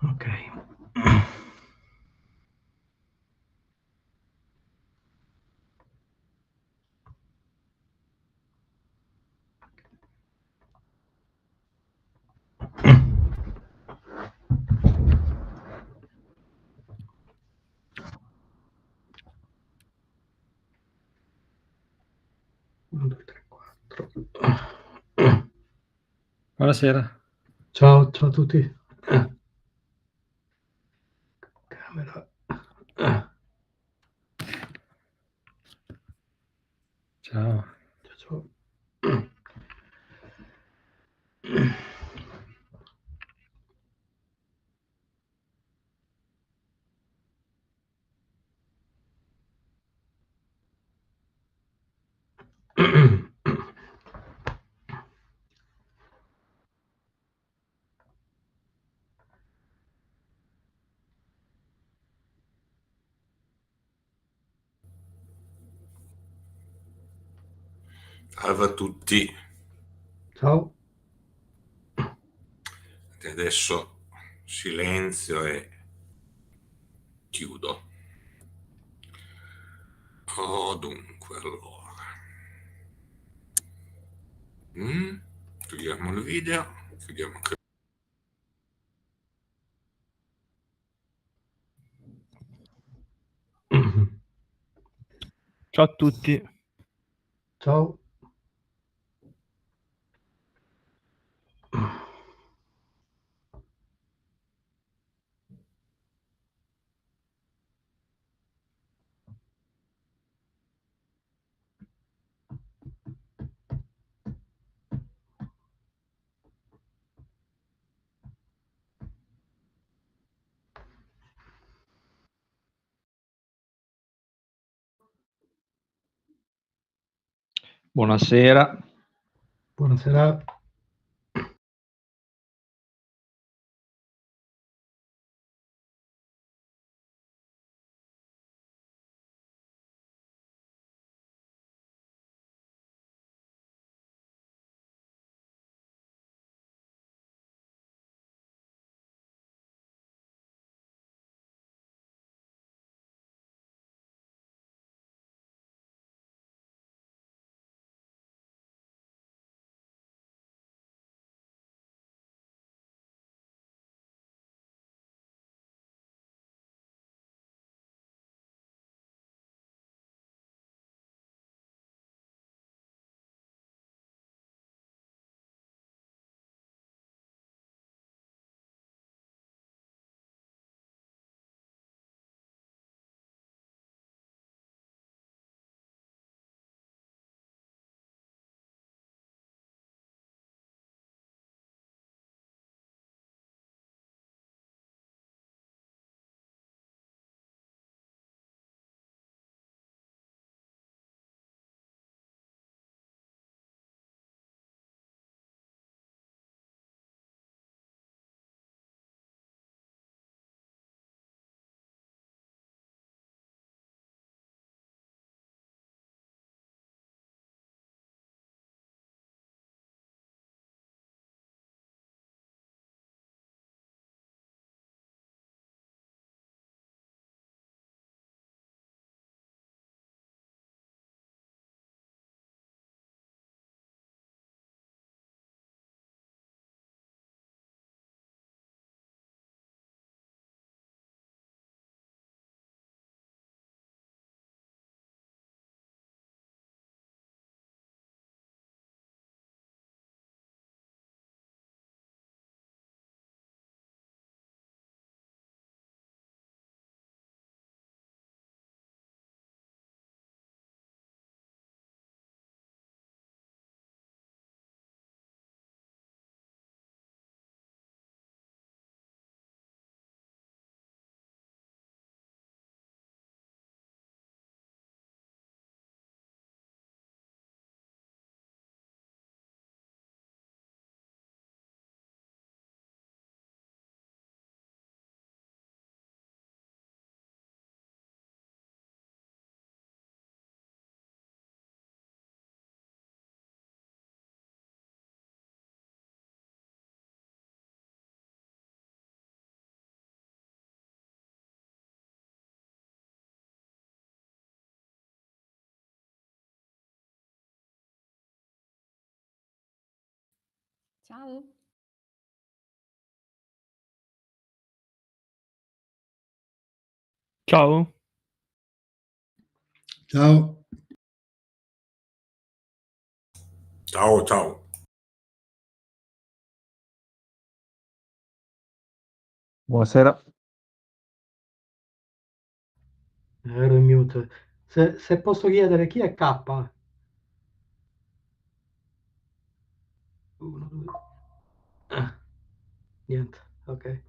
Ok. Uno, due, tre, quattro. Buonasera. Ciao, ciao a tutti. Camera. Ciao. Ciao. Salve a tutti. Ciao. E adesso silenzio e chiudo. Dunque, allora. Chiudiamo il video, chiudiamo anche. Ciao a tutti. Ciao. Buonasera. Buonasera. Ciao. Ciao. Ciao. Ciao, ciao. Buonasera. Ero in mute. Se posso chiedere chi è K? Uno, due. Niente, ok.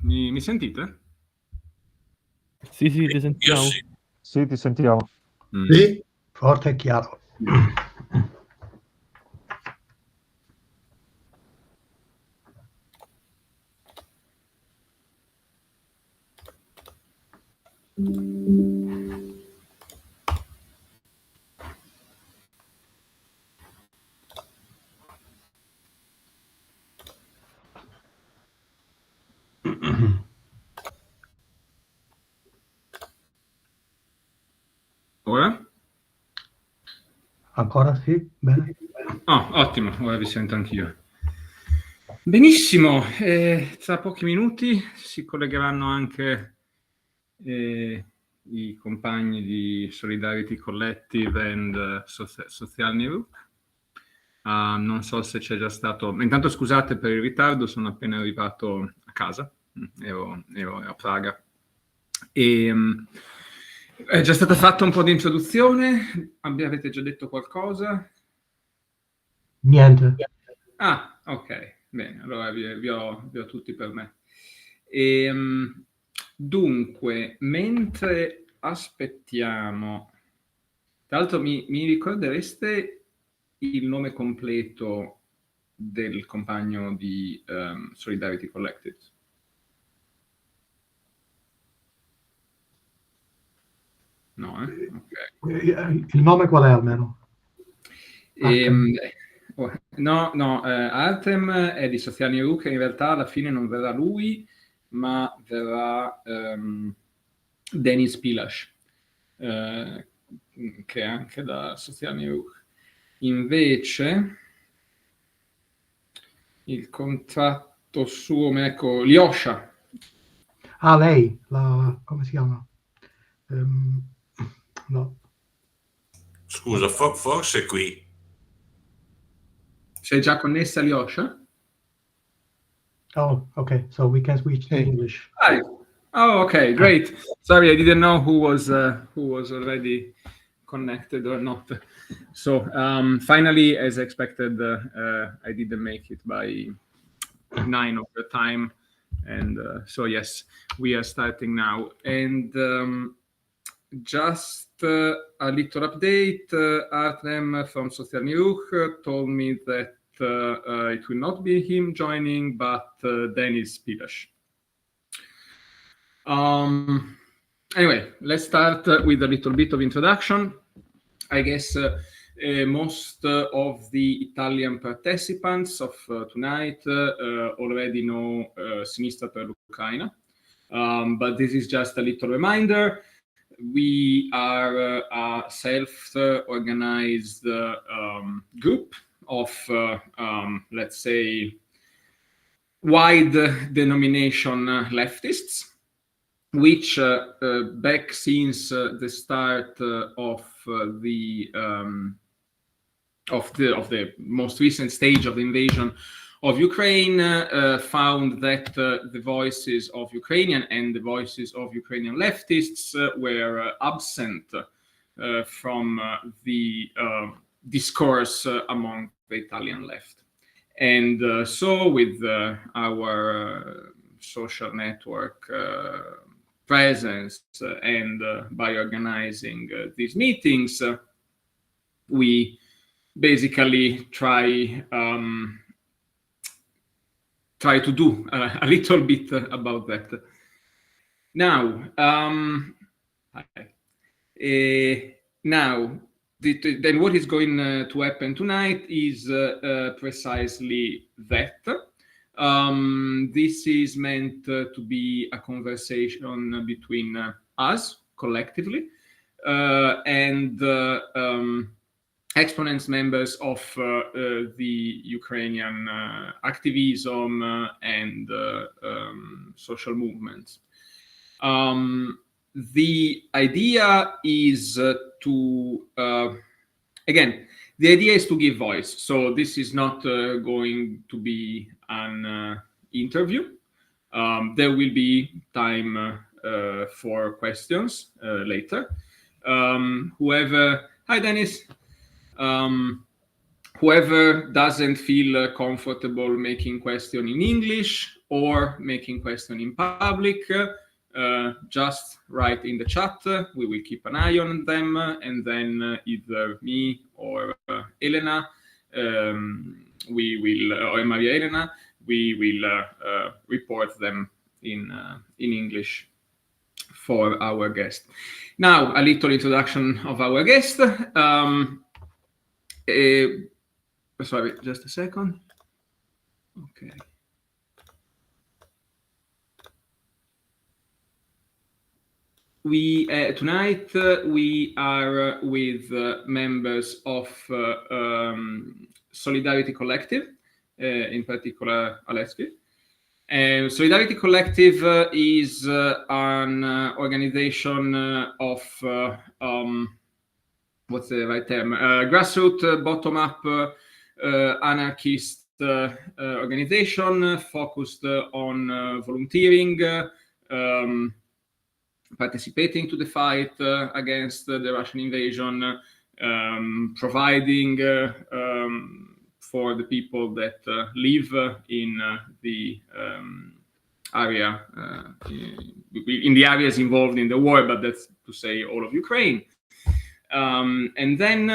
Mi sentite? Sì, ti Io sentiamo. sì. Sì, ti sentiamo. Sì, forte e chiaro. Ora? Ancora sì? Bene. Ah, ottimo, ora vi sento anch'io. Benissimo, tra pochi minuti si collegheranno anche i compagni di Solidarity Collective and Sozialny Rukh. Non so se c'è già stato... Intanto scusate per il ritardo, sono appena arrivato a casa, ero a Praga. È già stata fatta un po' di introduzione? Avete già detto qualcosa? Niente. Ah, ok, bene, allora vi ho tutti per me. Dunque, mentre aspettiamo, tra l'altro mi ricordereste il nome completo del compagno di Solidarity Collective? No, ok. Il nome qual è almeno? Artem è di Sozialny Rukh, in realtà alla fine non verrà lui, ma verrà Denis Pilash, che è anche da Sozialny Rukh. Invece il contratto suo, ecco, Lyosha. Ah, lei, come si chiama? No. Scusa, forse qui. Sei già connessa, Alyosha? Oh, okay. So we can switch to English. Hi. Oh, okay, great. Sorry, I didn't know who was already connected or not. So finally, as expected, I didn't make it by 9 of the time, and so yes, we are starting now. And just a little update. Artem from Sozialny Rukh told me that it will not be him joining, but Denis Pilash. Anyway, let's start with a little bit of introduction. I guess most of the Italian participants of tonight already know Sinistra per l'Ucraina, but this is just a little reminder. We are a self-organized group of, let's say, wide denomination leftists, which back since the start of the most recent stage of the invasion of Ukraine, found that the voices of Ukrainian and the voices of Ukrainian leftists were absent from the discourse among the Italian left. And so with our social network presence and by organizing these meetings, we basically try to do a little bit about that. Now, then what is going to happen tonight is precisely that. This is meant to be a conversation between us collectively and exponents, members of the Ukrainian activism and social movements. The idea is to, again, the idea is to give voice. So this is not going to be an interview. There will be time for questions later. Hi Dennis. Whoever doesn't feel comfortable making question in English or making question in public, just write in the chat. We will keep an eye on them, and then either me or Elena, we will, or Maria Elena, we will report them in English for our guest. Now, a little introduction of our guest. Sorry, just a second. Okay. Tonight we are with members of Solidarity Collective, in particular Alesky. Solidarity Collective is an organization of what's the right term? Grassroots, bottom-up, anarchist organization focused on volunteering, participating to the fight against the Russian invasion, providing for the people that live in the area, in the areas involved in the war, but that's to say all of Ukraine. And then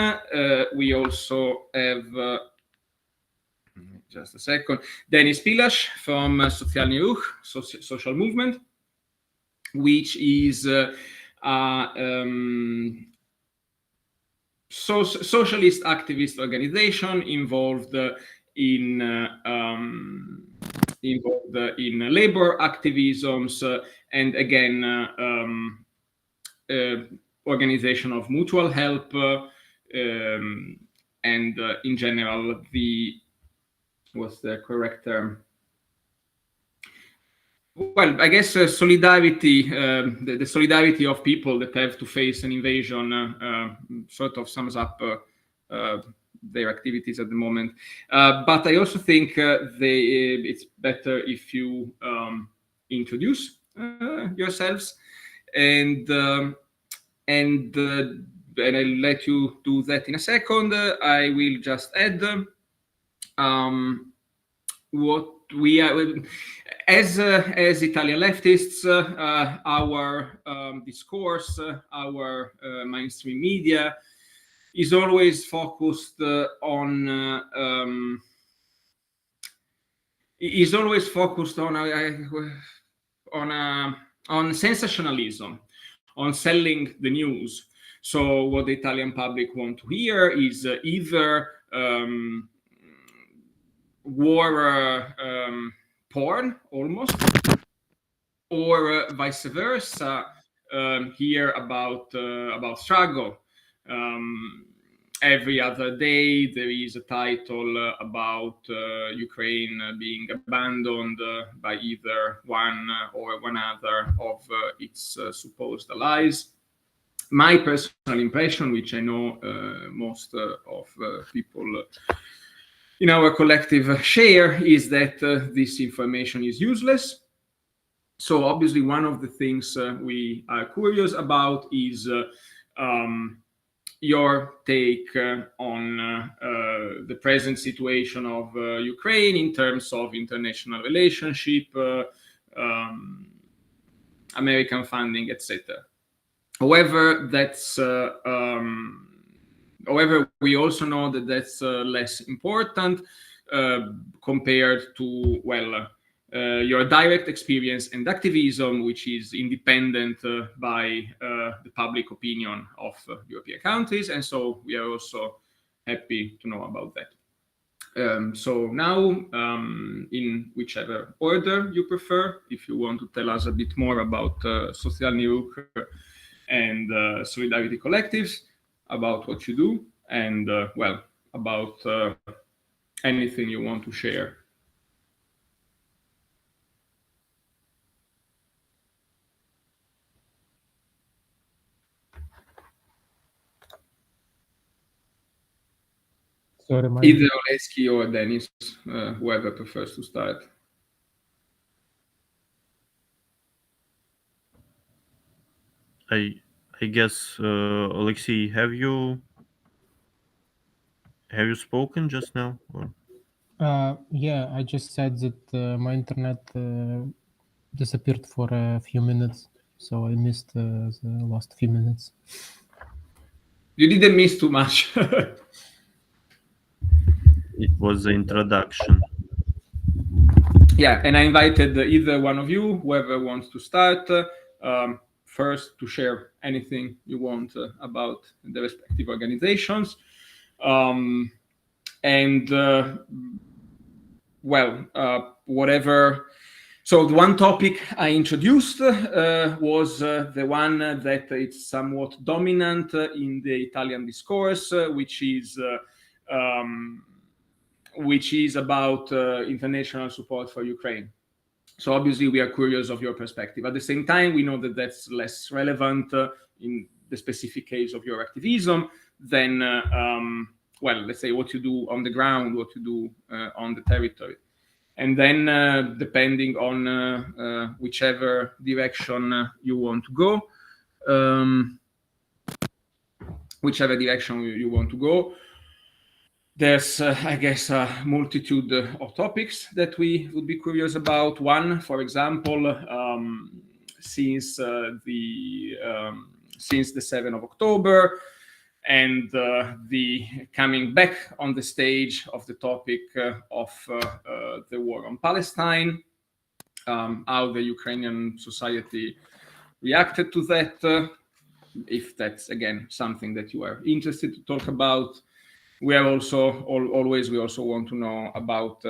we also have, just a second, Denis Pilash from Sozialny Rukh, social movement, which is a socialist activist organization involved in labor activisms and again organization of mutual help and in general what's the correct term? well, I guess solidarity, the solidarity of people that have to face an invasion sort of sums up their activities at the moment. But I also think it's better if you introduce yourselves, and I'll let you do that in a second. I will just add what we are, as Italian leftists, our discourse, our mainstream media is always focused on sensationalism, on selling the news. So what the Italian public want to hear is either war porn, almost, or vice versa, hear about struggle. Every other day there is a title about Ukraine being abandoned by either one or one other of its supposed allies. My personal impression, which I know most of people in our collective share, is that this information is useless. So obviously one of the things we are curious about is your take on the present situation of Ukraine in terms of international relationship, American funding, etc. However, however, we also know that that's less important compared to, well, your direct experience and activism, which is independent by the public opinion of European countries. And so we are also happy to know about that. So now, in whichever order you prefer, if you want to tell us a bit more about Sozialny, Rukh, and Solidarity Collectives, about what you do, and, well, about anything you want to share. Sorry, Either Oleski or Dennis, whoever prefers to start. I guess, Alexei, have you spoken just now? Or? Yeah, I just said that my internet disappeared for a few minutes, so I missed the last few minutes. You didn't miss too much. It was the introduction. Yeah, and I invited either one of you, whoever wants to start, first to share anything you want about the respective organizations. Whatever. So the one topic I introduced was the one that it's somewhat dominant in the Italian discourse, which is about international support for Ukraine. So obviously we are curious of your perspective. At the same time, we know that that's less relevant in the specific case of your activism than, well, let's say what you do on the ground, what you do on the territory. And then depending on whichever direction you want to go, there's, I guess, a multitude of topics that we would be curious about. One, for example, since the 7th of October, and the coming back on the stage of the topic of the war on Palestine, how the Ukrainian society reacted to that, if that's, again, something that you are interested to talk about. We are also, we also want to know about,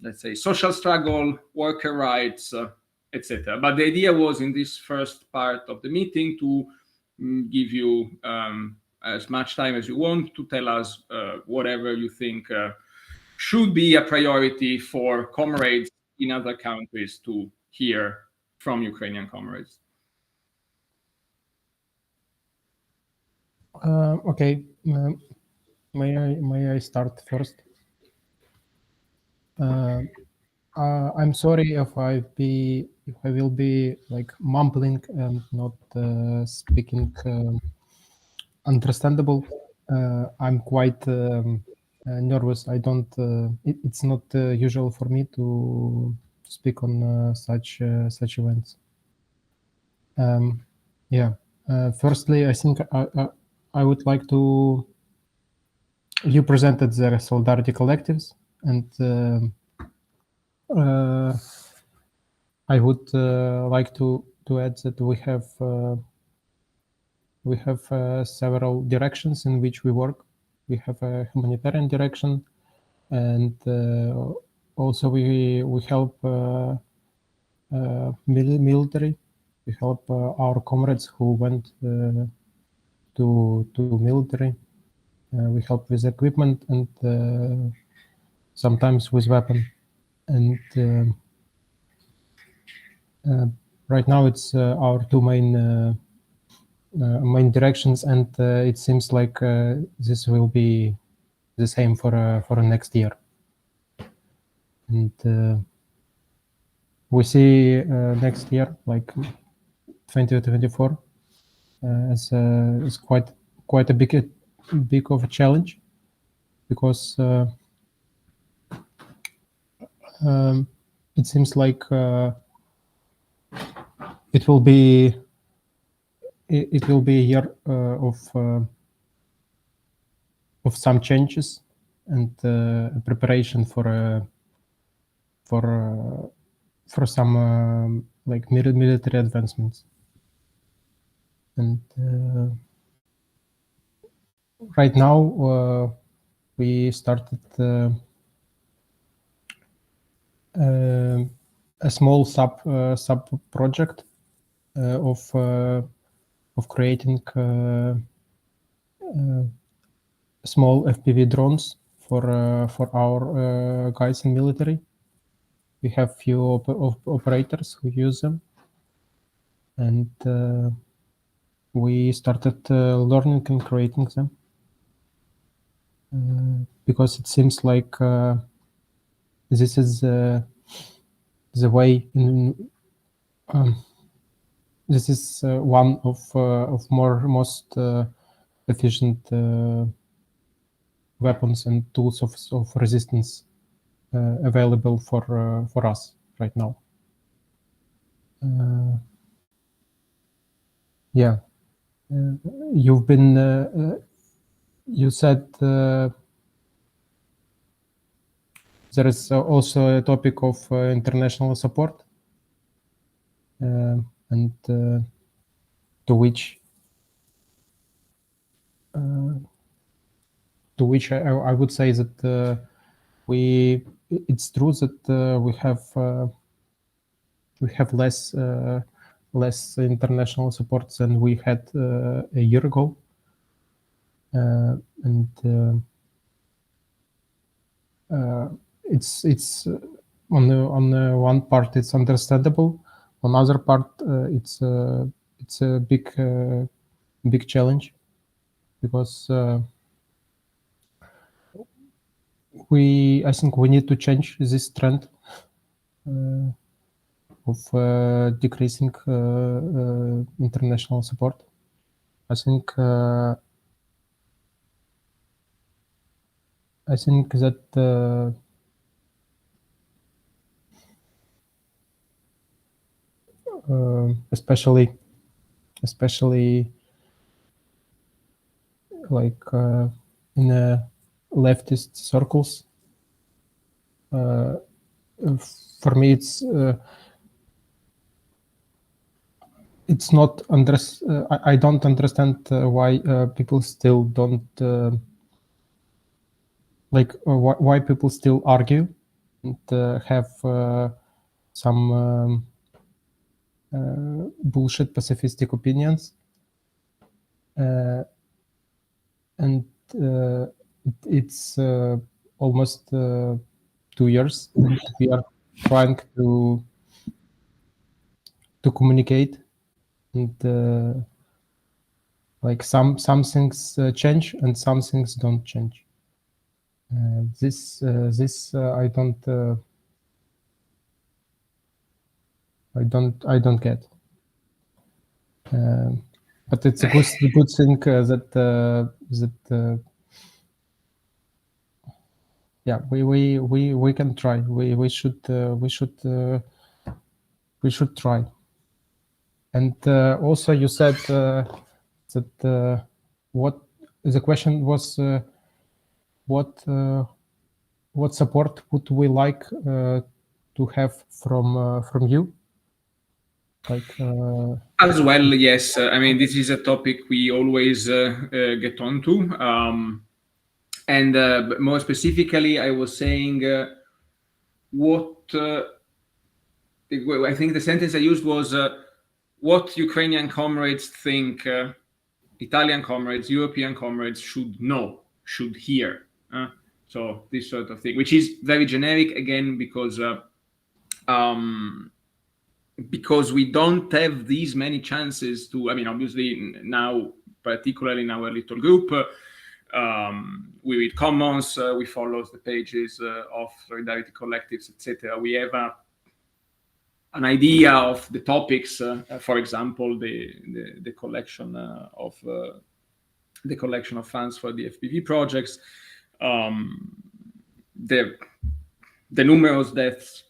let's say, social struggle, worker rights, etc. But the idea was in this first part of the meeting to give you as much time as you want to tell us whatever you think should be a priority for comrades in other countries to hear from Ukrainian comrades. Okay, may I start first? I'm sorry if I will be like mumbling and not speaking understandable. I'm quite nervous. I don't. It's not usual for me to speak on such events. Yeah. Firstly, I think I would like to. You presented the Solidarity collectives, and I would like to add that we have several directions in which we work. We have a humanitarian direction, and also we help military. We help our comrades who went to military. We help with equipment and sometimes with weapon. And right now it's our two main directions, and it seems like this will be the same for next year. And we see next year, like 2024, as quite a big of a challenge, because it seems like it will be a year of some changes and preparation for some like military advancements. And right now we started a small sub project of creating small FPV drones for our guys in military. We have few operators who use them, and we started learning and creating them because it seems like this is the way in. This is one of most efficient weapons and tools of resistance available for us right now. Yeah, you've been. You said there is also a topic of international support, and to which I would say that it's true that we have less international support than we had a year ago, and it's on the one part it's understandable. On other part, it's a big challenge, because I think we need to change this trend of decreasing international support. I think that especially like in leftist circles, for me it's not I don't understand why people still don't why people still argue and have some bullshit pacifistic opinions, and it's almost 2 years. We are trying to to communicate, and like some things change and some things don't change. This I don't get. But it's a good thing that yeah, we can try. We should try. And also you said that what the question was, what support would we like to have from you? Like as well, yes. I mean, this is a topic we always get onto. And more specifically, I was saying what I think the sentence I used was what Ukrainian comrades think Italian comrades, European comrades should know, should hear. So this sort of thing, which is very generic again, because we don't have these many chances to, I mean, obviously now, particularly in our little group, we read comments, we follow the pages of solidarity collectives, etc. We have an idea of the topics, for example, the collection of funds for the FPV projects, the numerous deaths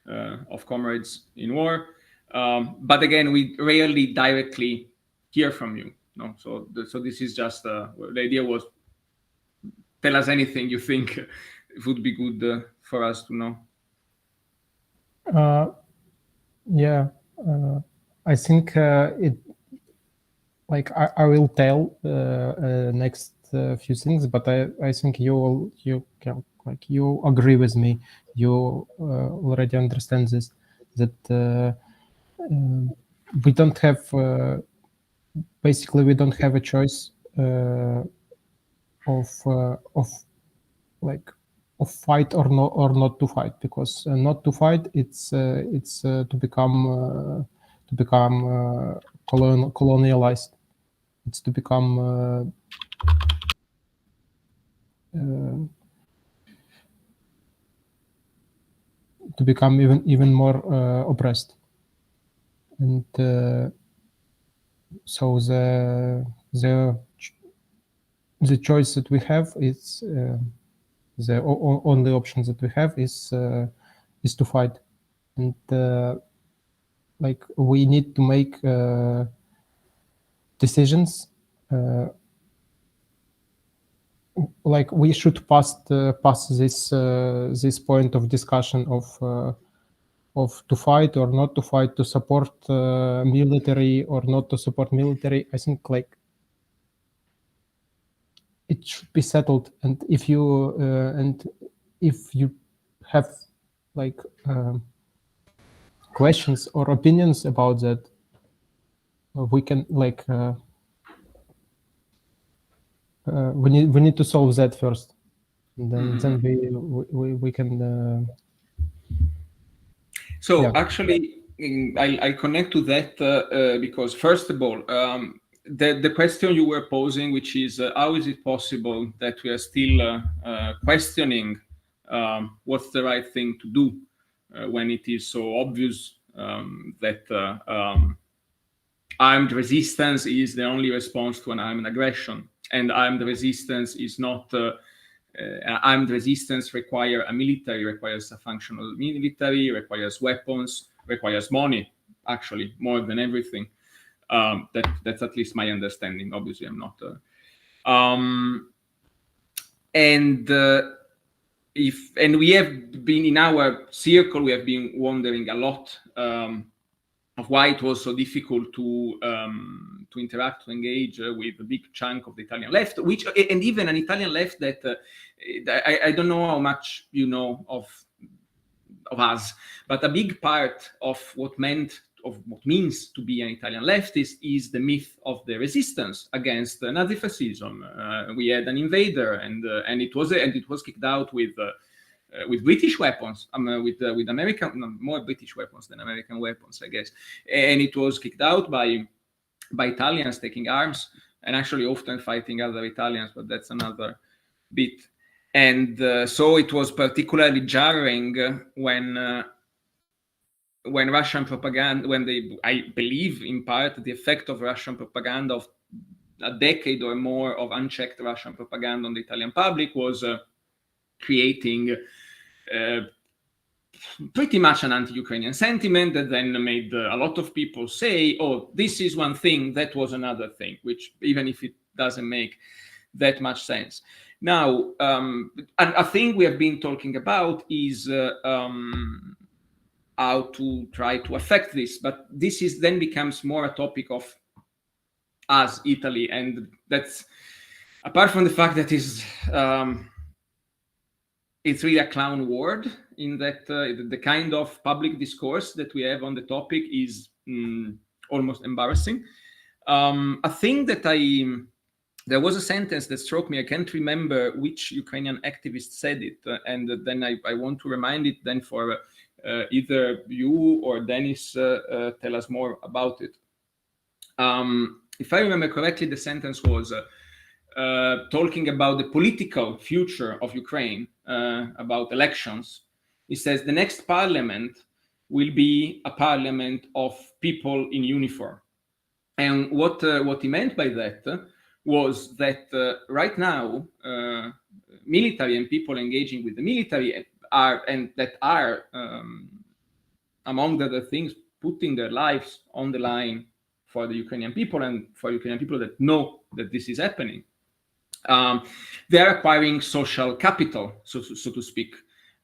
of comrades in war, but again, we rarely directly hear from you. No, so this is just the idea was, tell us anything you think would be good for us to know. Yeah, I think it. Like I will tell next few things, but I think you can, like, you agree with me. You already understand this, that we don't have basically we don't have a choice of fight or not to fight, because not to fight it's to become colonialized. It's to become even more oppressed, and so the choice that we have is the only option that we have is to fight, and like we need to make decisions. Like we should pass this point of discussion of to fight or not to fight, to support military or not to support military. I think like it should be settled, and if you have like questions or opinions about that, we can like we need to solve that first, and then we can. So yeah. actually, I connect to that because first of all, the question you were posing, which is how is it possible that we are still questioning what's the right thing to do when it is so obvious that armed resistance is the only response to an armed aggression, and armed resistance is not armed resistance requires a functional military, requires weapons, requires money, actually more than everything. That's at least my understanding. Obviously, I'm not. And we have been in our circle, we have been wondering a lot of why it was so difficult to interact, to engage with a big chunk of the Italian left, and even an Italian left that I don't know how much you know of us, but a big part of what means to be an Italian leftist is the myth of the resistance against Nazi fascism. We had an invader, and it was kicked out with British weapons, with American, no, more British weapons than American weapons, I guess. And it was kicked out by Italians taking arms and actually often fighting other Italians, but that's another bit. And so it was particularly jarring when Russian propaganda, I believe in part the effect of Russian propaganda of a decade or more of unchecked Russian propaganda on the Italian public was creating pretty much an anti-Ukrainian sentiment that then made a lot of people say, oh, this is one thing, that was another thing, which even if it doesn't make that much sense. Now, a thing we have been talking about is how to try to affect this, but this is then becomes more a topic of us, Italy, and that's, apart from the fact that it's really a clown word, in that the kind of public discourse that we have on the topic is almost embarrassing. A thing that there was a sentence that struck me. I can't remember which Ukrainian activist said it, and then I want to remind it then for either you or Dennis tell us more about it. If I remember correctly, the sentence was talking about the political future of Ukraine, about elections. It says the next parliament will be a parliament of people in uniform. And what he meant by that was that right now, military and people engaging with the military are among the other things, putting their lives on the line for the Ukrainian people and for Ukrainian people that know that this is happening. They're acquiring social capital, so to speak,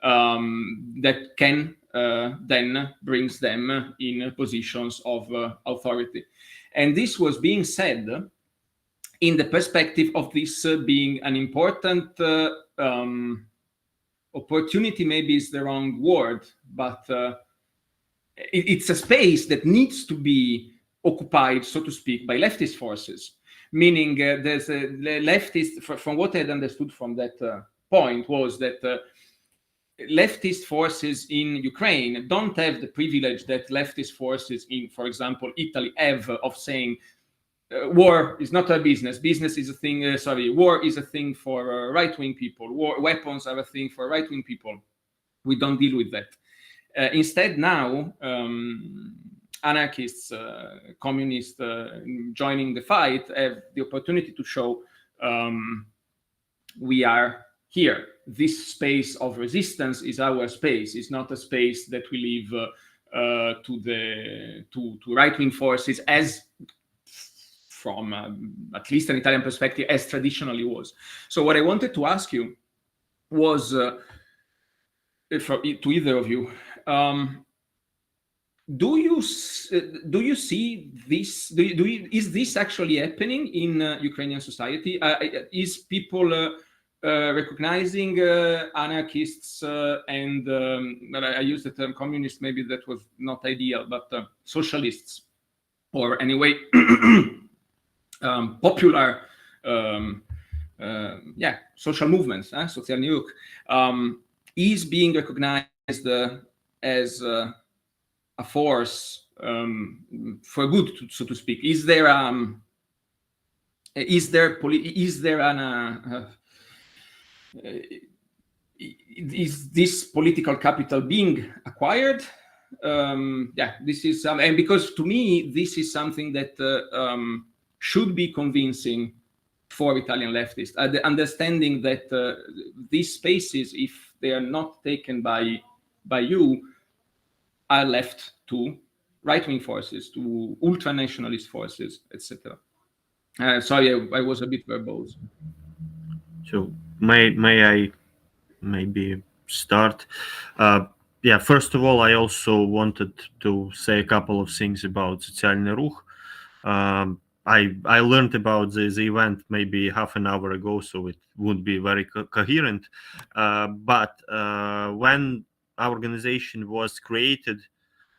that can then brings them in positions of authority. And this was being said in the perspective of this being an important opportunity, maybe is the wrong word, but it's a space that needs to be occupied, so to speak, by leftist forces. Meaning there's a leftist, from what I had understood from that point, was that leftist forces in Ukraine don't have the privilege that leftist forces in, for example, Italy have of saying, war is not our business. Business is a thing, war is a thing for right-wing people. Weapons are a thing for right-wing people. We don't deal with that. Instead, now, anarchists, communists joining the fight have the opportunity to show we are here. This space of resistance is our space. It's not a space that we leave to right-wing forces, as from at least an Italian perspective, as traditionally was. So what I wanted to ask you was, to either of you, do you see this? Is this actually happening in Ukrainian society? Is people recognizing anarchists and I use the term communist, maybe that was not ideal, but socialists, or anyway popular social movements, Sozialny, is being recognized as a force for good, so to speak. Is this political capital being acquired? This is and because to me this is something that should be convincing for Italian leftists. The understanding that these spaces, if they are not taken by you, are left to right-wing forces, to ultra-nationalist forces, etc. Sorry, I was a bit verbose. So may I maybe start? First of all, I also wanted to say a couple of things about Sozialny Rukh. I learned about the event maybe half an hour ago, so it wouldn't be very coherent. But when our organization was created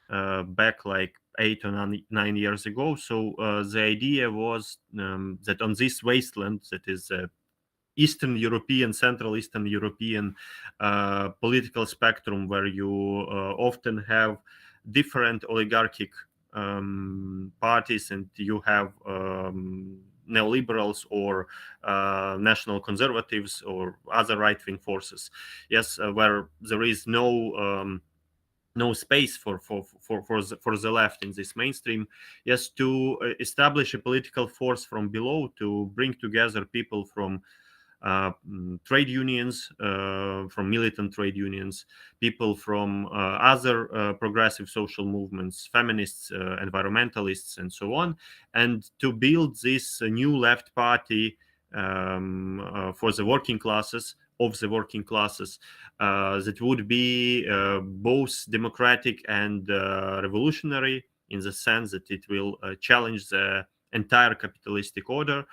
back like 8 or 9 years ago, so the idea was that on this wasteland, that is Eastern European, Central Eastern European political spectrum, where you often have different oligarchic parties, and you have neoliberals or national conservatives or other right-wing forces. Yes, where there is no space for the left in this mainstream. Yes, to establish a political force from below, to bring together people from trade unions, from militant trade unions, people from other progressive social movements, feminists, environmentalists, and so on, and to build this new left party for the working classes, of the working classes, that would be both democratic and revolutionary, in the sense that it will challenge the entire capitalistic order.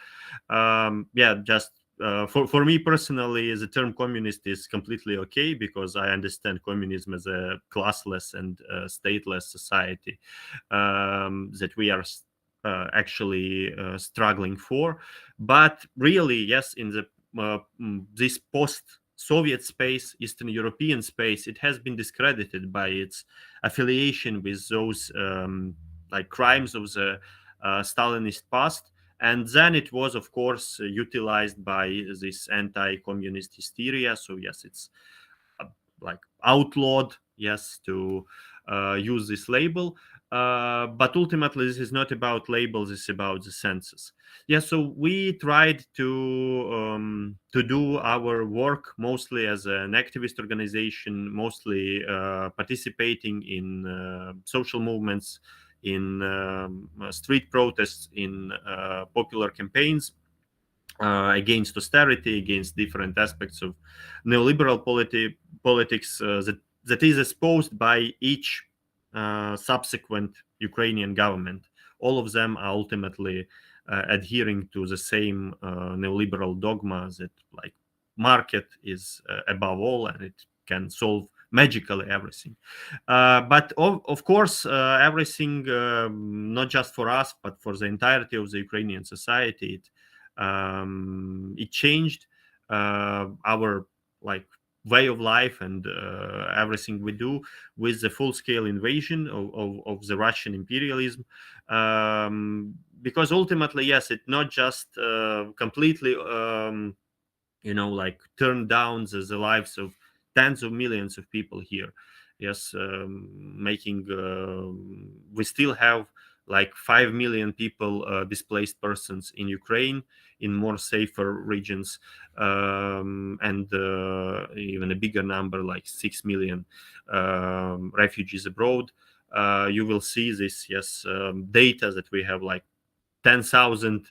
Just for me personally, the term communist is completely okay, because I understand communism as a classless and stateless society that we are actually struggling for. But really, yes, in the this post-Soviet space, Eastern European space, it has been discredited by its affiliation with those like crimes of the Stalinist past. And then it was, of course, utilized by this anti-communist hysteria. So yes, it's like outlawed, yes, to use this label. But ultimately, this is not about labels; it's about the senses. Yeah, so we tried to do our work mostly as an activist organization, mostly participating in social movements, in street protests, in popular campaigns against austerity, against different aspects of neoliberal politics that is espoused by each subsequent Ukrainian government. All of them are ultimately adhering to the same neoliberal dogma that, like, market is above all, and it can solve magically everything. But of course, everything, not just for us, but for the entirety of the Ukrainian society, it changed our like way of life and everything we do with the full-scale invasion of the Russian imperialism, because ultimately, yes, it not just completely like turned down the lives of tens of millions of people here. Yes, making we still have like 5 million people displaced persons in Ukraine, in more safer regions, and even a bigger number, like 6 million refugees abroad. You will see this, yes, data that we have like 10,000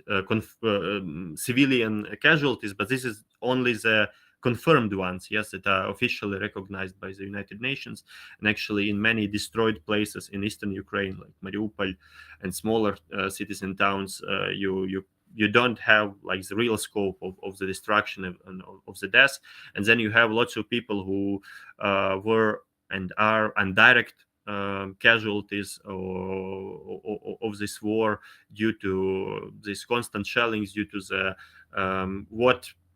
civilian casualties, but this is only the confirmed ones, yes, that are officially recognized by the United Nations. And actually, in many destroyed places in eastern Ukraine, like Mariupol and smaller cities and towns, you don't have like the real scope of the destruction of the deaths. And then you have lots of people who were and are indirect casualties of this war due to this constant shellings, due to the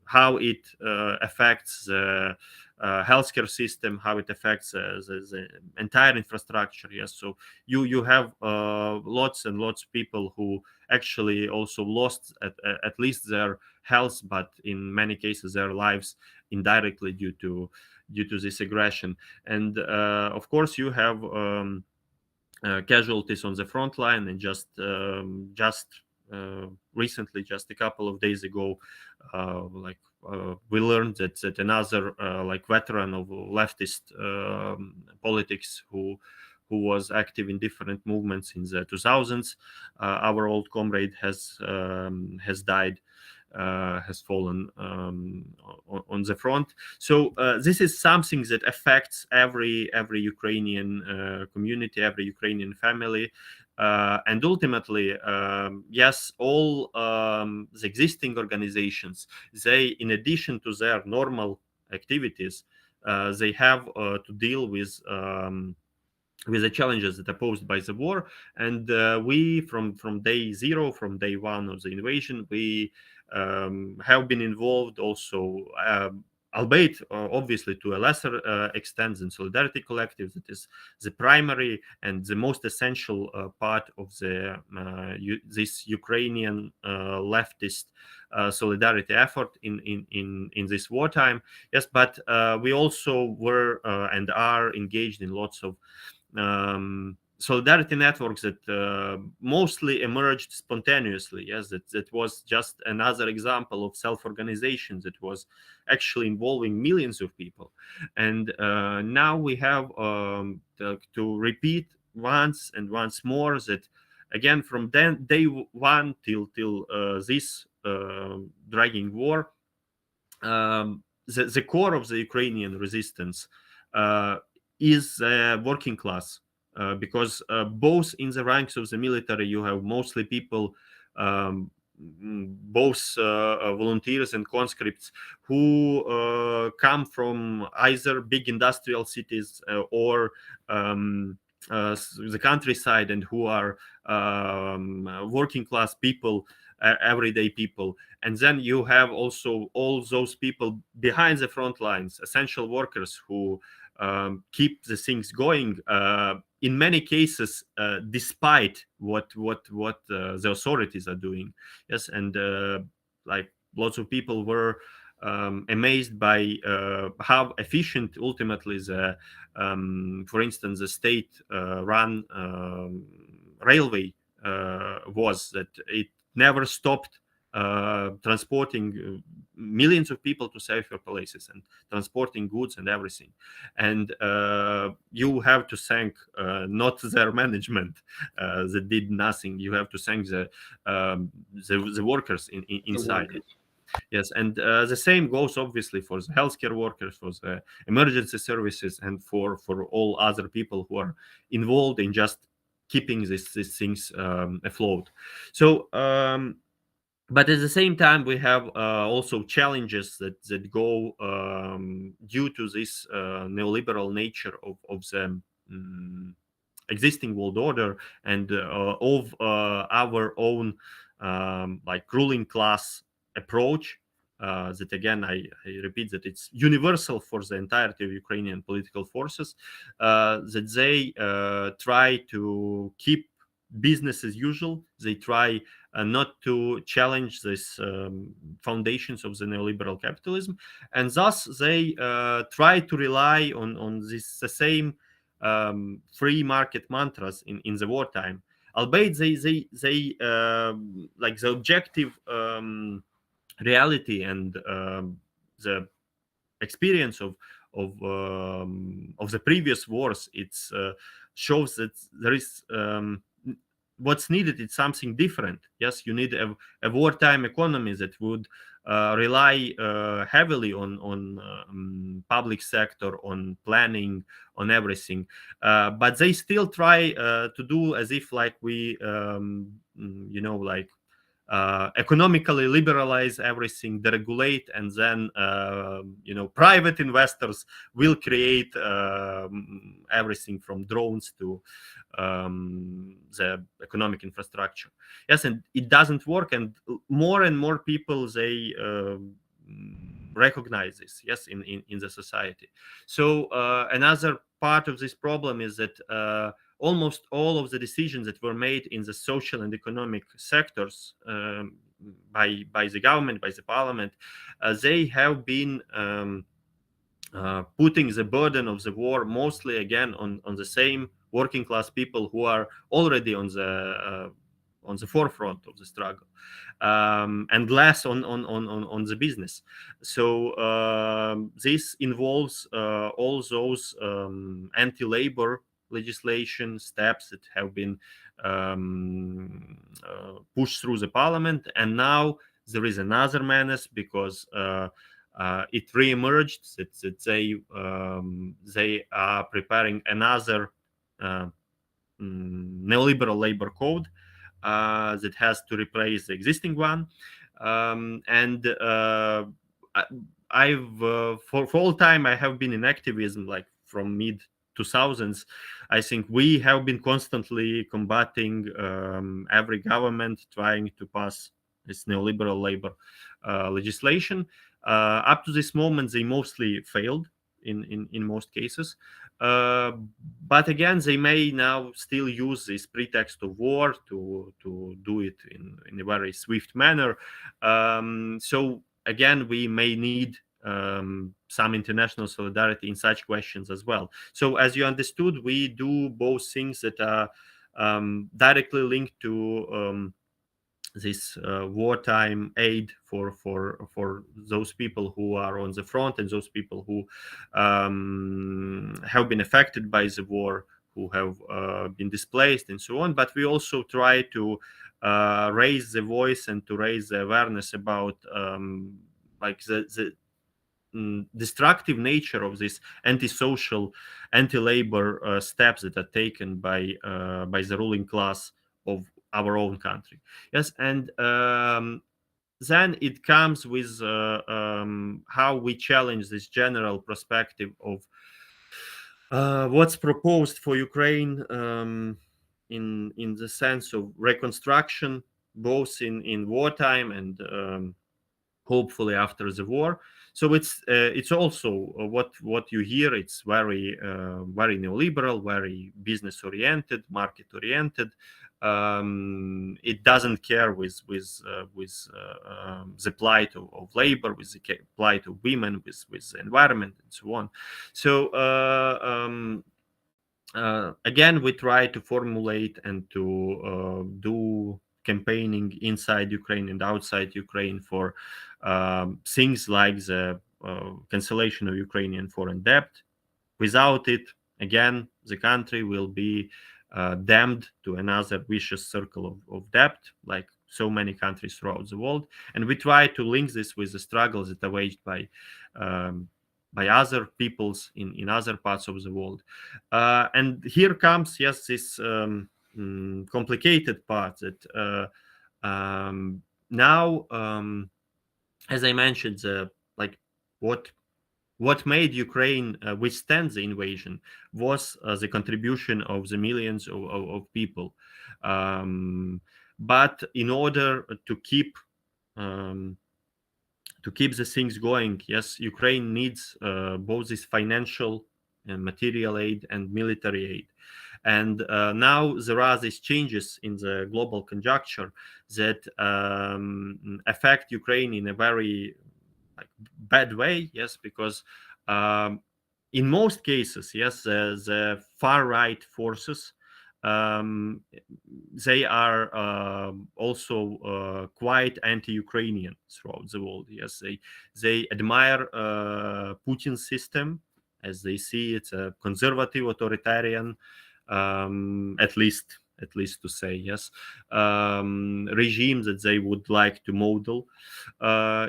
how it affects the healthcare system, how it affects the entire infrastructure. Yes, so you have lots and lots of people who actually also lost at least their health, but in many cases their lives indirectly due to this aggression. And of course, you have casualties on the front line, and just recently, just a couple of days ago, we learned that another like veteran of leftist politics who was active in different movements in the 2000s, our old comrade has died, has fallen on the front. So this is something that affects every Ukrainian community, every Ukrainian family. And ultimately, yes, all the existing organizations, they, in addition to their normal activities, they have to deal with with the challenges that are posed by the war. And we, from day zero, from day one of the invasion, we have been involved also, albeit obviously to a lesser extent than Solidarity Collective. That is the primary and the most essential part of the this Ukrainian leftist solidarity effort in this wartime. Yes, but we also were and are engaged in lots of solidarity networks that mostly emerged spontaneously. Yes, that was just another example of self-organization that was actually involving millions of people. And now we have to repeat once and once more that, again, from day one till this dragging war, the core of the Ukrainian resistance is working class, because both in the ranks of the military you have mostly people, both volunteers and conscripts, who come from either big industrial cities or the countryside, and who are working class people, everyday people. And then you have also all those people behind the front lines, essential workers, who keep the things going, in many cases, despite what the authorities are doing. Yes, and like lots of people were amazed by how efficient ultimately the, for instance, the state-run railway was, that it never stopped transporting millions of people to safer places and transporting goods and everything. And you have to thank not their management that did nothing. You have to thank the workers inside it. Yes, and the same goes obviously for the healthcare workers, for the emergency services, and for all other people who are involved in just keeping these things afloat. So but at the same time, we have also challenges that go due to this neoliberal nature of the existing world order, and of our own like ruling class approach. That again, I repeat that it's universal for the entirety of Ukrainian political forces, that they try to keep business as usual. They try not to challenge these foundations of the neoliberal capitalism, and thus they try to rely on the same free market mantras in the wartime, albeit they like the objective reality and the experience of the previous wars. It's shows that there is what's needed is something different. Yes, you need a wartime economy that would rely heavily on public sector, on planning, on everything. But they still try to do as if like we, like economically liberalize everything, deregulate, and then private investors will create everything from drones to the economic infrastructure. Yes, and it doesn't work, and more people, they recognize this, yes, in the society. So another part of this problem is that almost all of the decisions that were made in the social and economic sectors by the government, by the parliament, they have been putting the burden of the war mostly again on the same working class people who are already on the forefront of the struggle, and less on the business. So this involves all those anti-labor legislation steps that have been pushed through the parliament, and now there is another menace because it re-emerged that they are preparing another neoliberal labor code that has to replace the existing one, and I've for all time I have been in activism, like from mid 2000s, I think we have been constantly combating every government trying to pass this neoliberal labor legislation. Up to this moment, they mostly failed in most cases. But again, they may now still use this pretext of war to do it in a very swift manner. So again, we may need some international solidarity in such questions as well. So as you understood, we do both things that are directly linked to this wartime aid for those people who are on the front and those people who have been affected by the war, who have been displaced and so on. But we also try to raise the voice and to raise the awareness about like the destructive nature of this anti-social, anti-labor steps that are taken by the ruling class of our own country. Yes, and then it comes with how we challenge this general perspective of what's proposed for Ukraine in the sense of reconstruction, both in wartime and hopefully after the war. So it's also what you hear. It's very neoliberal, very business oriented, market oriented. It doesn't care with the plight of labor, with the plight of women, with the environment and so on. So again, we try to formulate and to do campaigning inside Ukraine and outside Ukraine for things like the cancellation of Ukrainian foreign debt. Without it, again, the country will be damned to another vicious circle of debt, like so many countries throughout the world. And we try to link this with the struggles that are waged by other peoples in other parts of the world. And here comes, yes, this complicated part that now, as I mentioned, like what made Ukraine withstand the invasion was the contribution of the millions of people. But in order to keep the things going, yes, Ukraine needs both this financial and material aid and military aid. And now there are these changes in the global conjuncture that affect Ukraine in a very bad way, yes, because in most cases, yes, the far right forces, they are also quite anti-Ukrainian throughout the world. Yes, they admire Putin's system, as they see it's a conservative, authoritarian, at least to say, yes, regime that they would like to model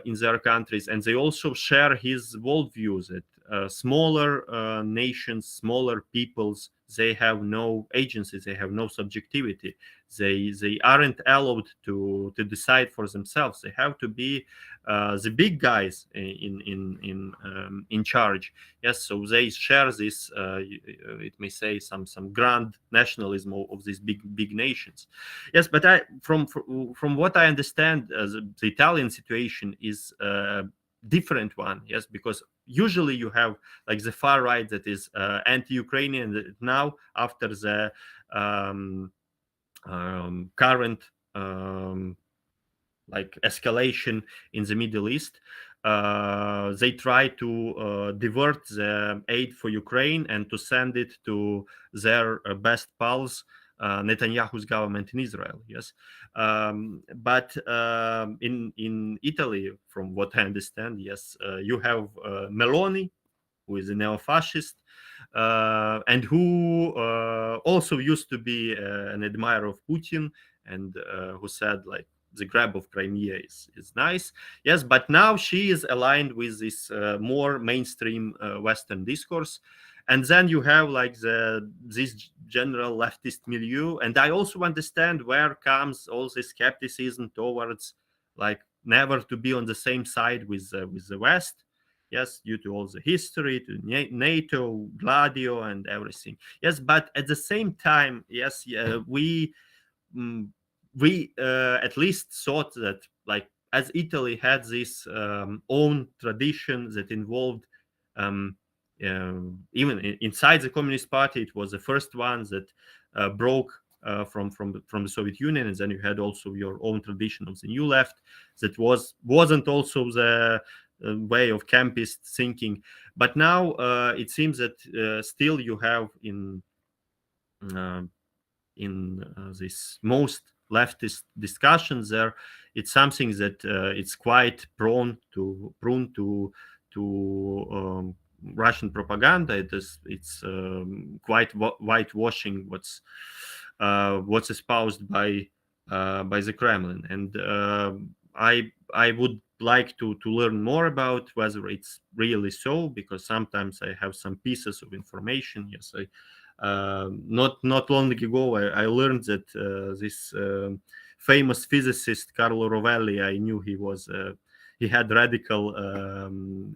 in their countries. And they also share his worldview that smaller nations, smaller peoples, they have no agency, they have no subjectivity. They aren't allowed to decide for themselves. They have to be the big guys in charge. Yes, so they share this. It may say some grand nationalism of these big nations. Yes, but from what I understand, the Italian situation is a different one. Yes, because usually you have like the far right that is anti-Ukrainian. Now, after the current like escalation in the Middle East, they try to divert the aid for Ukraine and to send it to their best pals, Netanyahu's government in Israel. Yes, but in Italy, from what I understand, yes, you have Meloni, who is a neo-fascist, and who also used to be an admirer of Putin, and who said like the grab of Crimea is nice. Yes, but now she is aligned with this more mainstream Western discourse. And then you have like this general leftist milieu. And I also understand where comes all this skepticism towards like never to be on the same side with the West. yes, due to all the history, to NATO, Gladio, and everything. Yes, but at the same time, yes, we at least thought that, like, as Italy had this own tradition that involved even inside the Communist Party, it was the first one that broke from the Soviet Union, and then you had also your own tradition of the New Left that wasn't also the way of campist thinking. But now it seems that still you have in this most leftist discussions there, it's something that it's quite prone to Russian propaganda. It's quite whitewashing what's espoused by the Kremlin, and I would like to learn more about whether it's really so, because sometimes I have some pieces of information. Yes, not long ago I learned that this famous physicist Carlo Rovelli, I knew he had radical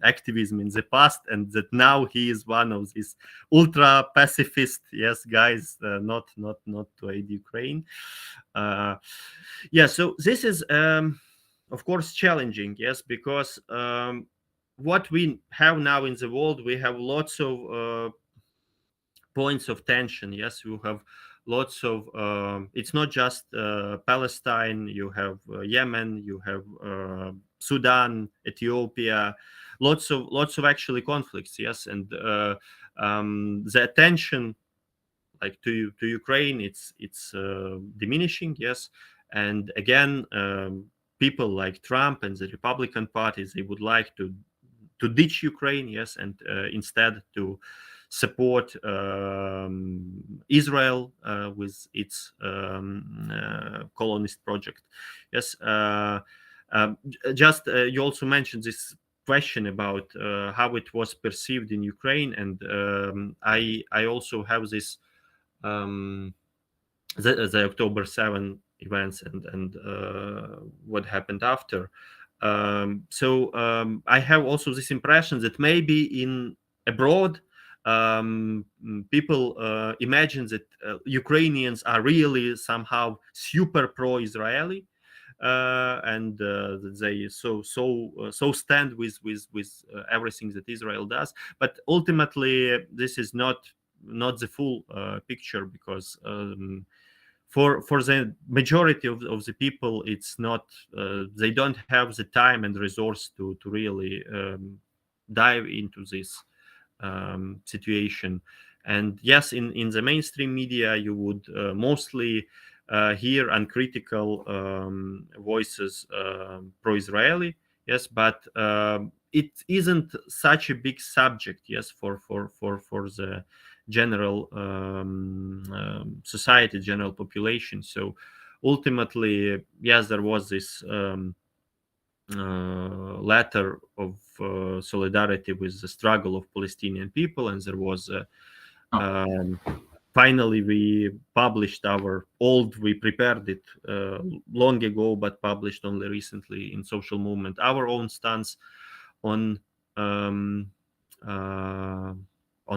activism in the past, and that now he is one of these ultra pacifist guys, not to aid Ukraine. So this is of course challenging, because what we have now in the world, we have lots of points of tension. Yes, you have lots of it's not just Palestine, you have Yemen, you have Sudan, Ethiopia, lots of actually conflicts. Yes, and the attention, like to Ukraine, it's diminishing. Yes, and again, people like Trump and the Republican parties, they would like to ditch Ukraine. Yes, and instead to support Israel with its colonist project. Yes, just you also mentioned this question about how it was perceived in Ukraine, and I also have this the October 7 events and what happened after. So I have also this impression that maybe in abroad, people imagine that Ukrainians are really somehow super pro-Israeli, and they so stand with everything that Israel does. But ultimately, this is not the full picture, because for the majority of the people, it's not. They don't have the time and resource to really dive into this situation. And yes, in the mainstream media, you would mostly hear uncritical voices pro-Israeli. Yes, but it isn't such a big subject. Yes, for the general society, general population. So ultimately, yes, there was this letter of solidarity with the struggle of Palestinian people, and there was finally we published we prepared it long ago, but published only recently in Social Movement, our own stance on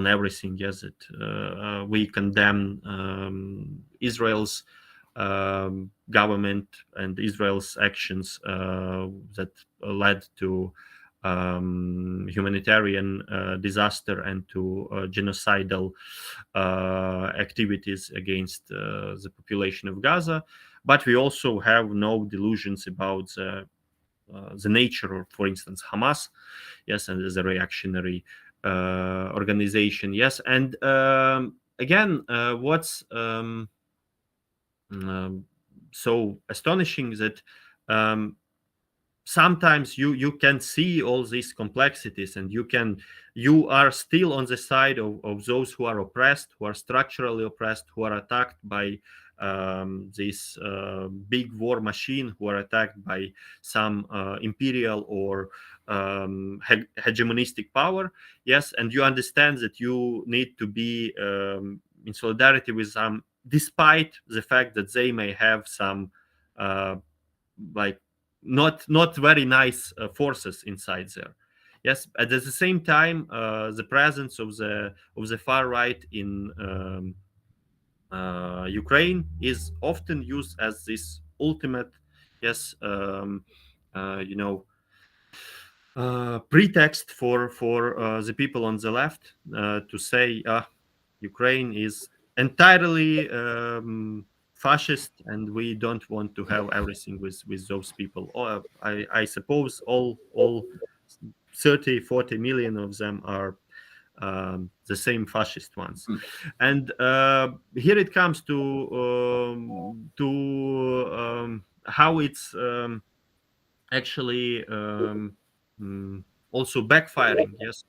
everything. Yes, that we condemn Israel's government and Israel's actions that led to humanitarian disaster and to genocidal activities against the population of Gaza. But we also have no delusions about the nature of, for instance, Hamas. Yes, and as a reactionary organization. Yes, and again, what's so astonishing that sometimes you can see all these complexities, and you are still on the side of those who are oppressed, who are structurally oppressed, who are attacked by this big war machine, who are attacked by some imperial or hegemonistic power. Yes, and you understand that you need to be in solidarity with them, despite the fact that they may have some like not very nice forces inside there. Yes, at the same time, the presence of the far right in Ukraine is often used as this ultimate, yes, pretext for the people on the left to say Ukraine is entirely fascist, and we don't want to have everything with those people. Or I suppose all 30-40 million of them are the same fascist ones. And here it comes to how it's actually also backfiring. Yes,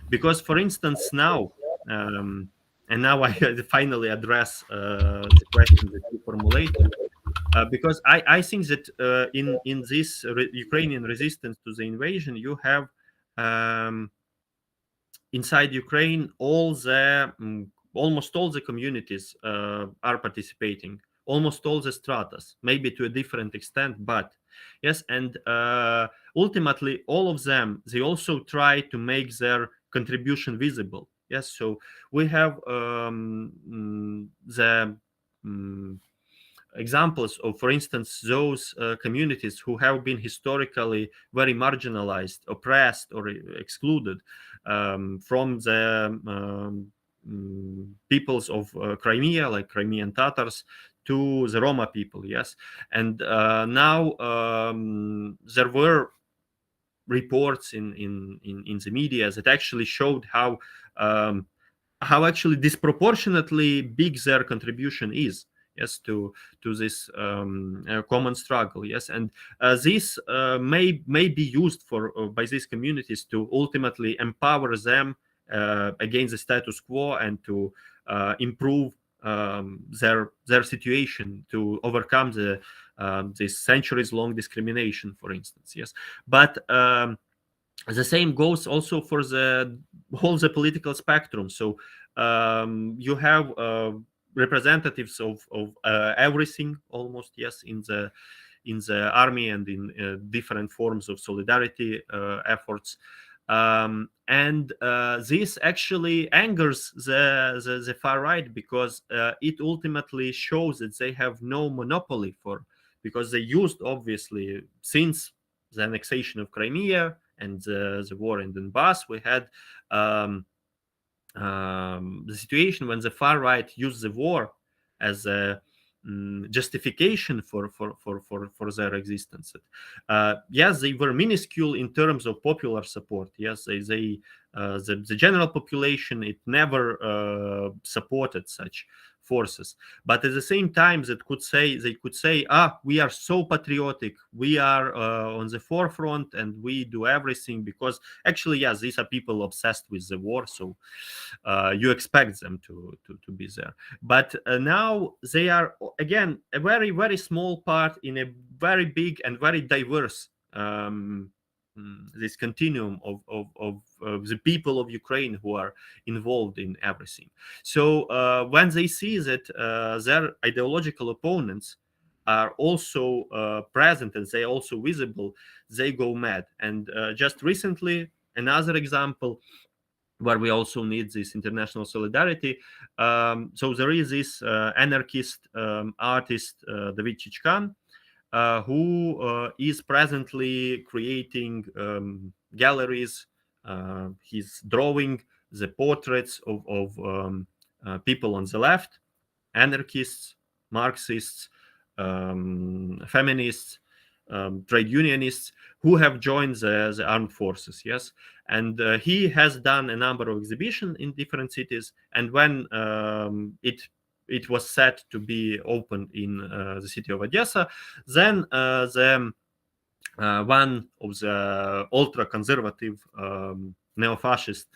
because for instance now, and now I finally address the question that you formulated. Because I think that in this Ukrainian resistance to the invasion, you have inside Ukraine almost all the communities are participating, almost all the stratas, maybe to a different extent, but yes, and ultimately all of them, they also try to make their contribution visible. Yes, so we have the examples of, for instance, those communities who have been historically very marginalized, oppressed, or excluded from the peoples of Crimea, like Crimean Tatars, to the Roma people. Yes, and now there were reports in the media that actually showed how actually disproportionately big their contribution is, yes, to this common struggle. Yes, and this may be used for by these communities to ultimately empower them against the status quo and to improve their situation, to overcome the this centuries-long discrimination, for instance. Yes, but the same goes also for the whole the political spectrum. So you have representatives of everything almost, yes, in the army and in different forms of solidarity efforts. And this actually angers the far right, because it ultimately shows that they have no monopoly because they used, obviously, since the annexation of Crimea and the war in Donbass, we had the situation when the far right used the war as a justification for their existence. Yes, they were minuscule in terms of popular support. Yes, the general population, it never supported such forces. But at the same time, they could say, we are so patriotic, we are on the forefront, and we do everything, because actually, yes, these are people obsessed with the war, so you expect them to be there. But now they are, again, a very, very small part in a very big and very diverse this continuum of the people of Ukraine who are involved in everything. So when they see that their ideological opponents are also present and they also visible, they go mad. And just recently, another example where we also need this international solidarity. So there is this anarchist artist, David Chichkan, who is presently creating galleries. He's drawing the portraits of people on the left, anarchists, Marxists, feminists, trade unionists, who have joined the armed forces. Yes, and he has done a number of exhibitions in different cities. And when it was set to be opened in the city of Odessa, then one of the ultra-conservative neo-fascist,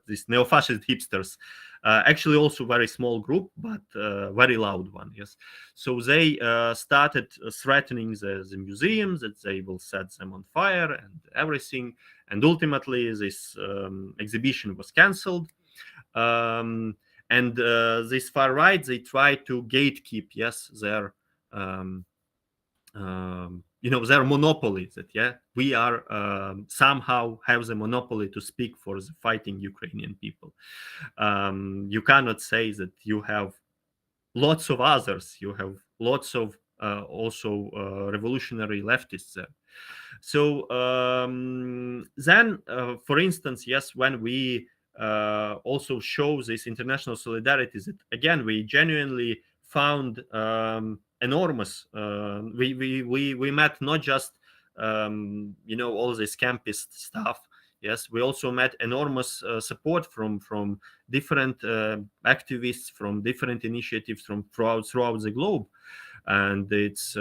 these neo-fascist hipsters, actually also very small group, but very loud one. Yes, so they started threatening the museums, that they will set them on fire and everything. And ultimately, this exhibition was cancelled. And this far right, they try to gatekeep, yes, their their monopoly, that we are somehow have the monopoly to speak for the fighting Ukrainian people. You cannot say that you have lots of others. You have lots of also revolutionary leftists there. So then, for instance, yes, when we also show this international solidarity, that again we genuinely found enormous. We met not just all this campist stuff. Yes, we also met enormous support from different activists, from different initiatives from throughout the globe, and it's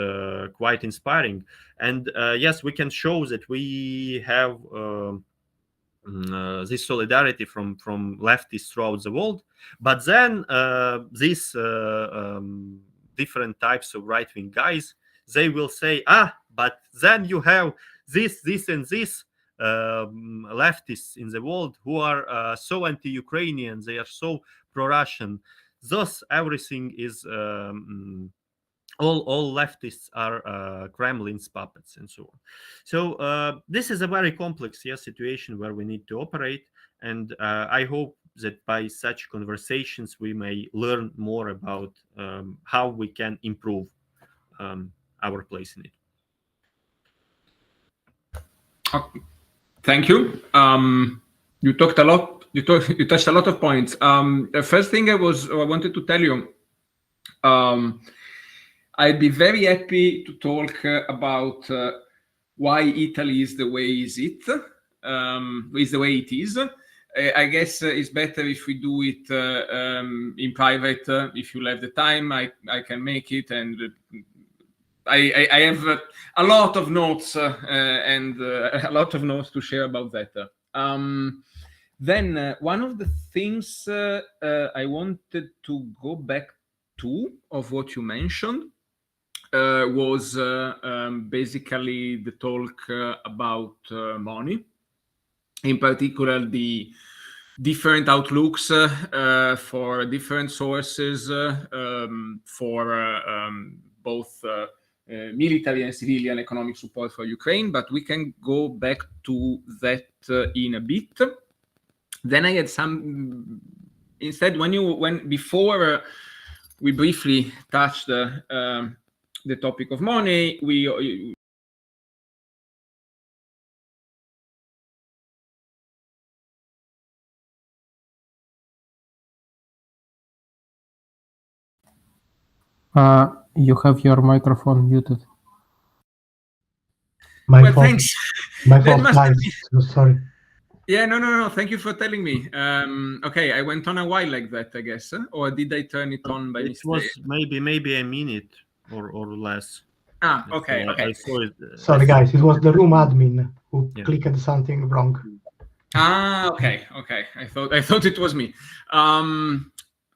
quite inspiring. And yes, we can show that we have this solidarity from leftists throughout the world. But then these different types of right-wing guys, they will say, but then you have this and this leftists in the world who are so anti-Ukrainian, they are so pro-Russian. Thus, everything is all leftists are Kremlin's puppets and so on. So this is a very complex situation where we need to operate, and I hope that by such conversations we may learn more about how we can improve our place in it. Thank you. You talked a lot. You touched a lot of points. The first thing I wanted to tell you, I'd be very happy to talk about why Italy is the way is the way it is. I guess it's better if we do it in private. If you have the time, I can make it, and I have a lot of notes and a lot of notes to share about that. Then one of the things I wanted to go back to of what you mentioned was basically the talk about money, in particular the different outlooks for different sources for both military and civilian economic support for Ukraine, but we can go back to that in a bit. Then I had some, instead, before we briefly touched the topic of money, you have your microphone muted. My fault. Thanks. My That fault, must guys. have So sorry. Yeah, no. Thank you for telling me. Okay, I went on a while like that, I guess, or did I turn it on by mistake? It was maybe a minute or less. Okay. I saw it. Sorry, guys. It was the room admin who Yeah. clicked something wrong. Okay. I thought it was me.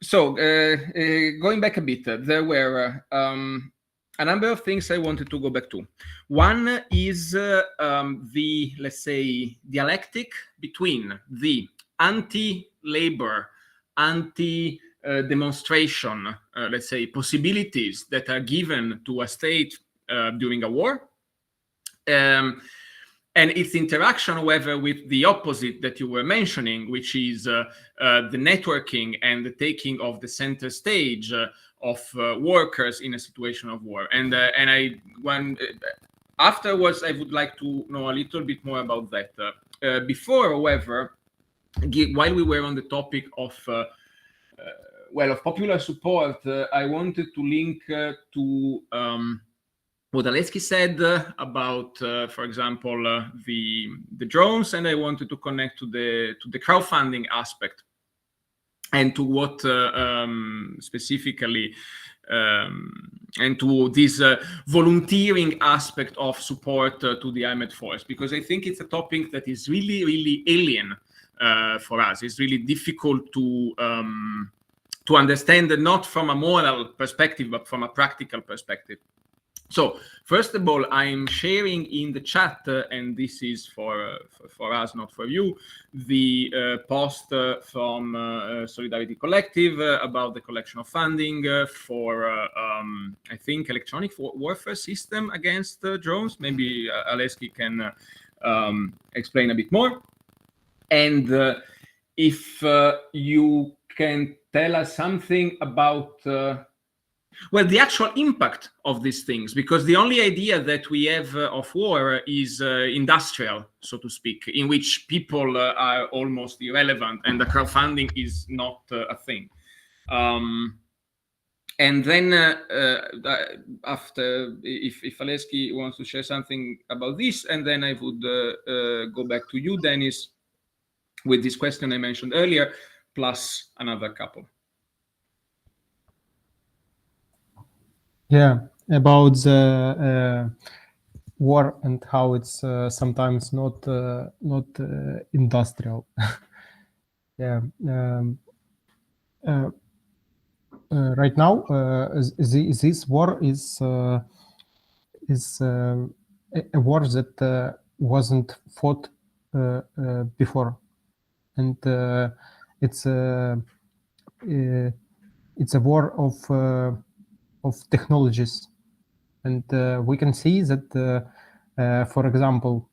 So going back a bit, there were a number of things I wanted to go back to. One is the, let's say, dialectic between the anti-labor, anti-demonstration, let's say, possibilities that are given to a state during a war, and its interaction, however, with the opposite that you were mentioning, which is the networking and the taking of the center stage of workers in a situation of war. And afterwards, I would like to know a little bit more about that. Before, however, while we were on the topic of of popular support, I wanted to link to what Alesky said about, for example, the drones, and I wanted to connect to the crowdfunding aspect and to what specifically and to this volunteering aspect of support to the armed force, because I think it's a topic that is really, really alien for us. It's really difficult to understand, not from a moral perspective, but from a practical perspective. So first of all, I'm sharing in the chat, and this is for us, not for you, the post from Solidarity Collective about the collection of funding for, I think, electronic warfare system against drones. Maybe Aleski can explain a bit more. And if you can tell us something about well, the actual impact of these things, because the only idea that we have of war is industrial, so to speak, in which people are almost irrelevant and the crowdfunding is not a thing. And then after, if Aleski wants to share something about this, and then I would go back to you, Dennis, with this question I mentioned earlier, plus another couple. Yeah, about the war and how it's sometimes not industrial. Yeah. Right now, this war is a war that wasn't fought before, and it's a war of technologies, and we can see that, for example,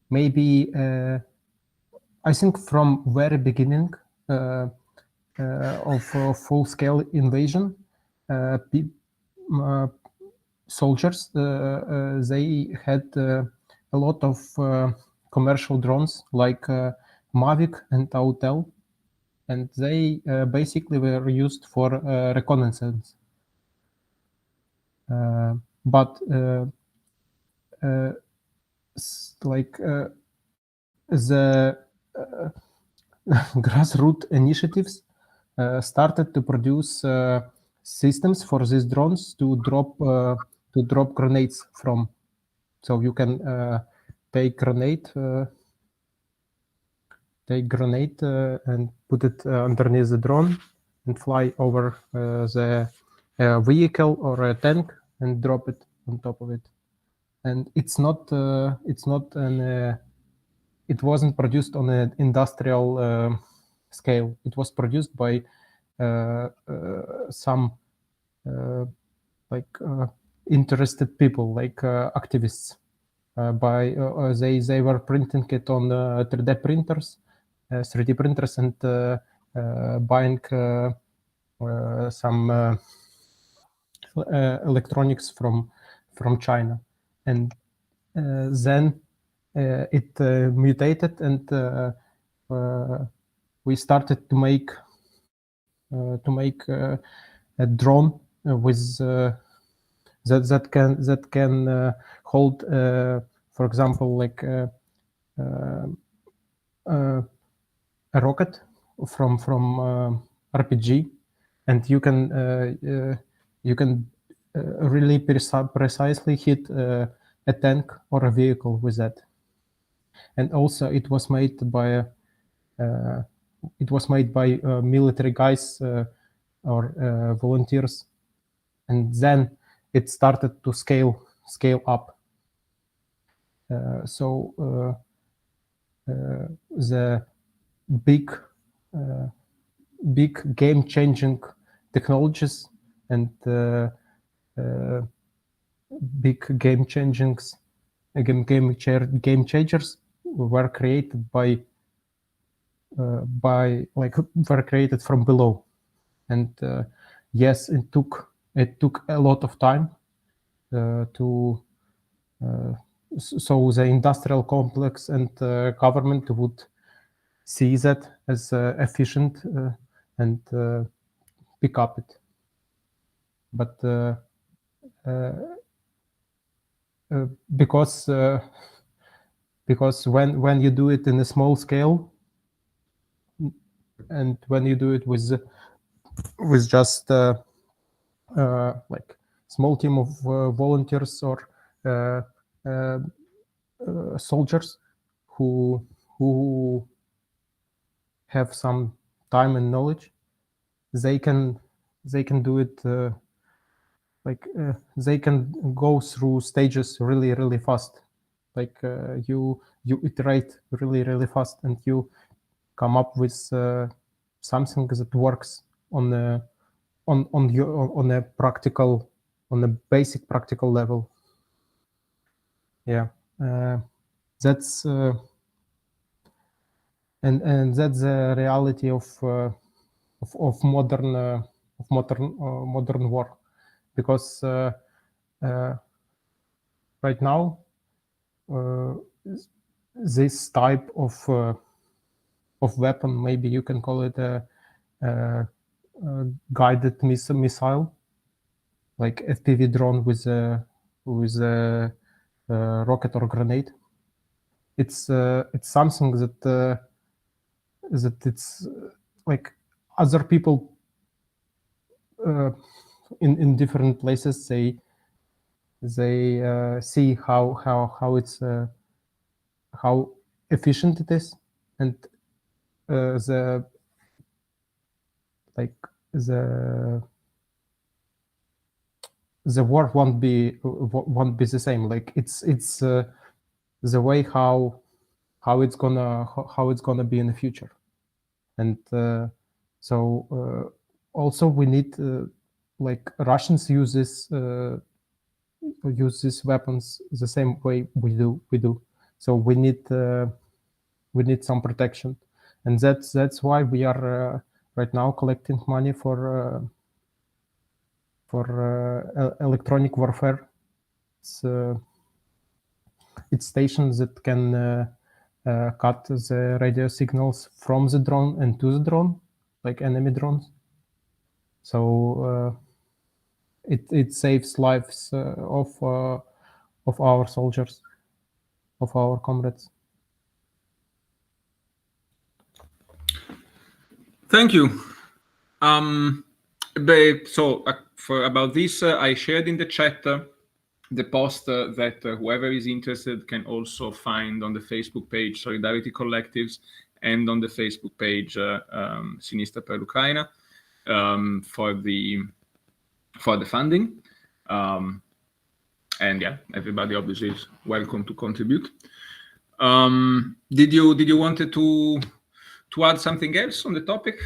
maybe I think from very beginning of full-scale invasion, soldiers they had a lot of commercial drones like Mavic and Autel, and they basically were used for reconnaissance. But the grassroots initiatives started to produce systems for these drones to drop grenades from. So you can take grenade and put it underneath the drone and fly over the vehicle or a tank and drop it on top of it. And it wasn't produced on an industrial scale. It was produced by some interested people, like activists. They were printing it on 3D printers, and buying some electronics from China, and then it mutated, and we started to make a drone with that can hold, for example, like a rocket from RPG, and you can really precisely hit a tank or a vehicle with that. And also, it was made by military guys or volunteers, and then it started to scale up. So the big game-changing technologies and big game changers were created were created from below, and yes, it took a lot of time so the industrial complex and government would see that as efficient and pick up it. But because when you do it in a small scale, and when you do it with just like small team of volunteers or soldiers who have some time and knowledge, they can do it like they can go through stages really, really fast. Like you iterate really, really fast, and you come up with something that works on a practical, on a basic practical level. Yeah, that's and that's the reality of modern war, because right now this type of weapon, maybe you can call it a guided missile, like FPV drone with a rocket or grenade. It's something that it's like other people in different places, they see how it's how efficient it is, and the war won't be the same. Like it's the way how it's gonna be in the future. And so also we need like Russians use these weapons the same way we do. So we need some protection, and that's why we are right now collecting money for electronic warfare. It's stations that can cut the radio signals from the drone and to the drone, like enemy drones. So it saves lives of our soldiers, of our comrades. Thank you. So for about this, I shared in the chat the post that whoever is interested can also find on the Facebook page Solidarity Collectives and on the Facebook page Sinistra per Ukraina for the funding. And yeah, everybody obviously is welcome to contribute. Did you wanted to add something else on the topic?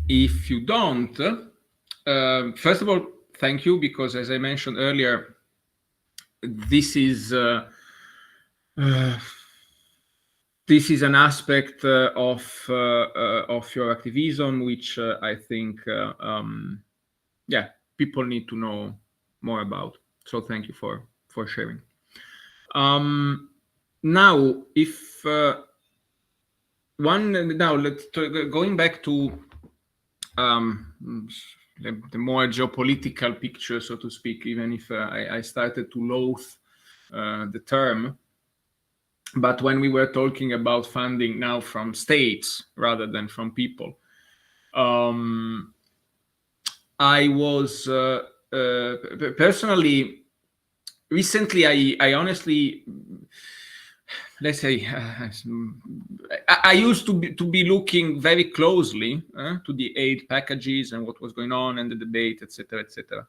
If you don't, first of all, thank you, because as I mentioned earlier, this is an aspect of your activism which I think people need to know more about. So thank you for sharing. Now, if going back to the more geopolitical picture, so to speak, even if I started to loathe the term, but when we were talking about funding now from states rather than from people, I was personally, recently, I honestly, let's say, I used to be looking very closely to the aid packages and what was going on and the debate, etc., etc.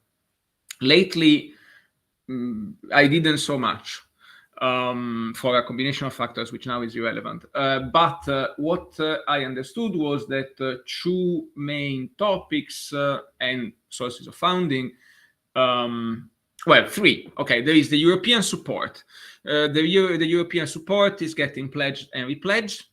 Lately, I didn't so much for a combination of factors, which now is irrelevant. But what I understood was that two main topics and sources of funding. Well, three. Okay, there is the European support. The European support is getting pledged and repledged.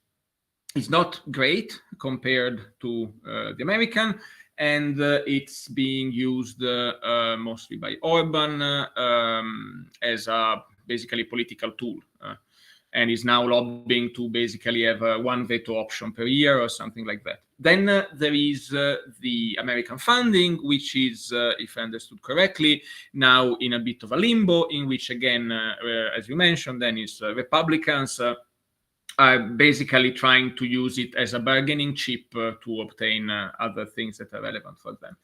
It's not great compared to the American, and it's being used mostly by Orban as a basically political tool, and is now lobbying to basically have one veto option per year or something like that. Then there is the American funding, which is, if I understood correctly, now in a bit of a limbo, in which, again, as you mentioned, then is Republicans are basically trying to use it as a bargaining chip to obtain other things that are relevant for them.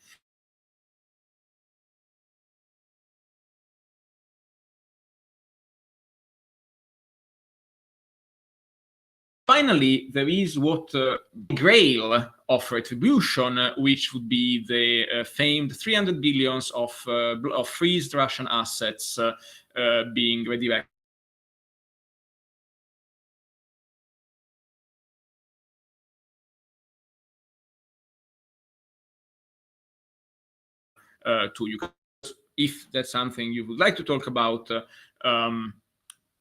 finally, there is what grail of retribution, which would be the famed 300 billions of freezed Russian assets being redirected to Ukraine. If that's something you would like to talk about,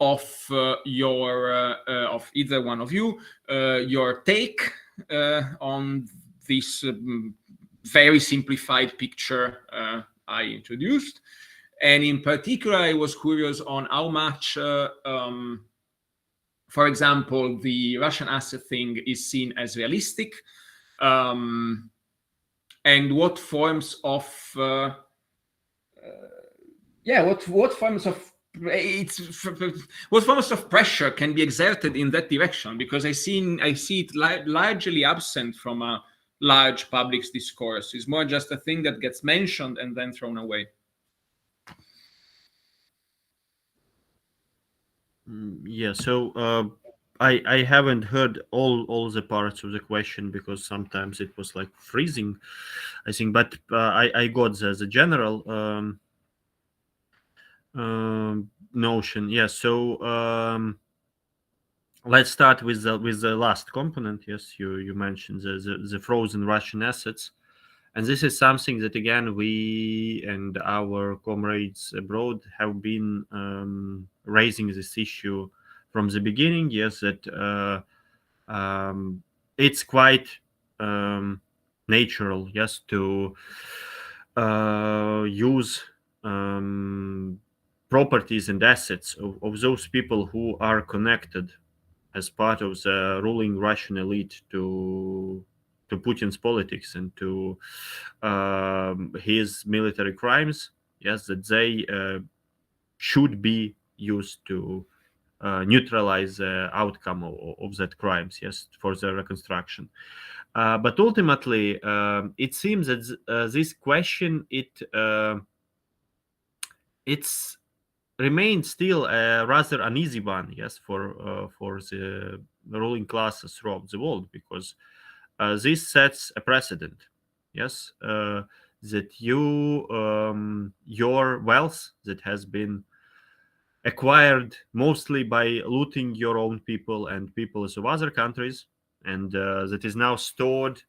of either one of you, your take on this very simplified picture I introduced. And in particular, I was curious on how much, for example, the Russian asset thing is seen as realistic, and what forms of what forms of pressure can be exerted in that direction? Because I see it largely absent from a large public discourse. It's more just a thing that gets mentioned and then thrown away. Yeah, so I haven't heard all the parts of the question because sometimes it was like freezing, I think, but I got the general notion. Yeah, so let's start with the last component. Yes, you mentioned the frozen Russian assets, and this is something that again we and our comrades abroad have been raising this issue from the beginning. Yes, that it's quite natural, yes, to use properties and assets of those people who are connected as part of the ruling Russian elite to Putin's politics and to his military crimes. Yes, that they should be used to neutralize the outcome of that crimes. Yes, for the reconstruction. But ultimately, it seems that this question it's remains still a rather uneasy one. Yes, for the ruling classes throughout the world, because this sets a precedent. Yes, that your wealth that has been acquired mostly by looting your own people and peoples of other countries, and that is now stored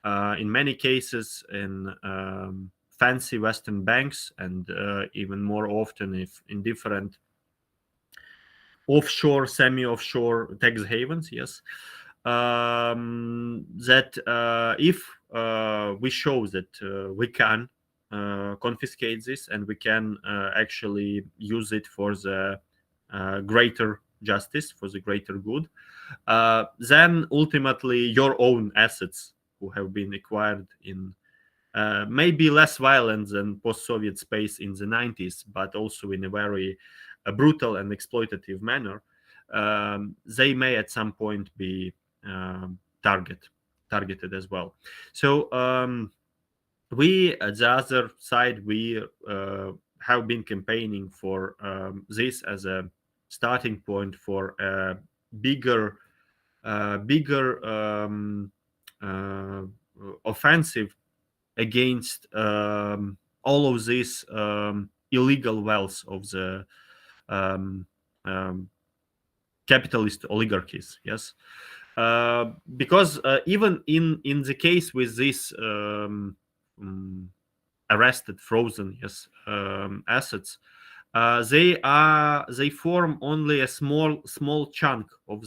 in many cases in fancy Western banks, and even more often if in different offshore, semi-offshore tax havens. Yes, that if we show that we can confiscate this and we can actually use it for the greater justice, for the greater good, then ultimately your own assets who have been acquired in maybe less violent than post-Soviet space in the 90s, but also in a very brutal and exploitative manner, they may at some point be targeted as well. So we at the other side, we have been campaigning for this as a starting point for a bigger offensive against all of this illegal wealth of the capitalist oligarchies. Yes, because even in the case with this arrested, frozen, yes, assets, they form only a small chunk of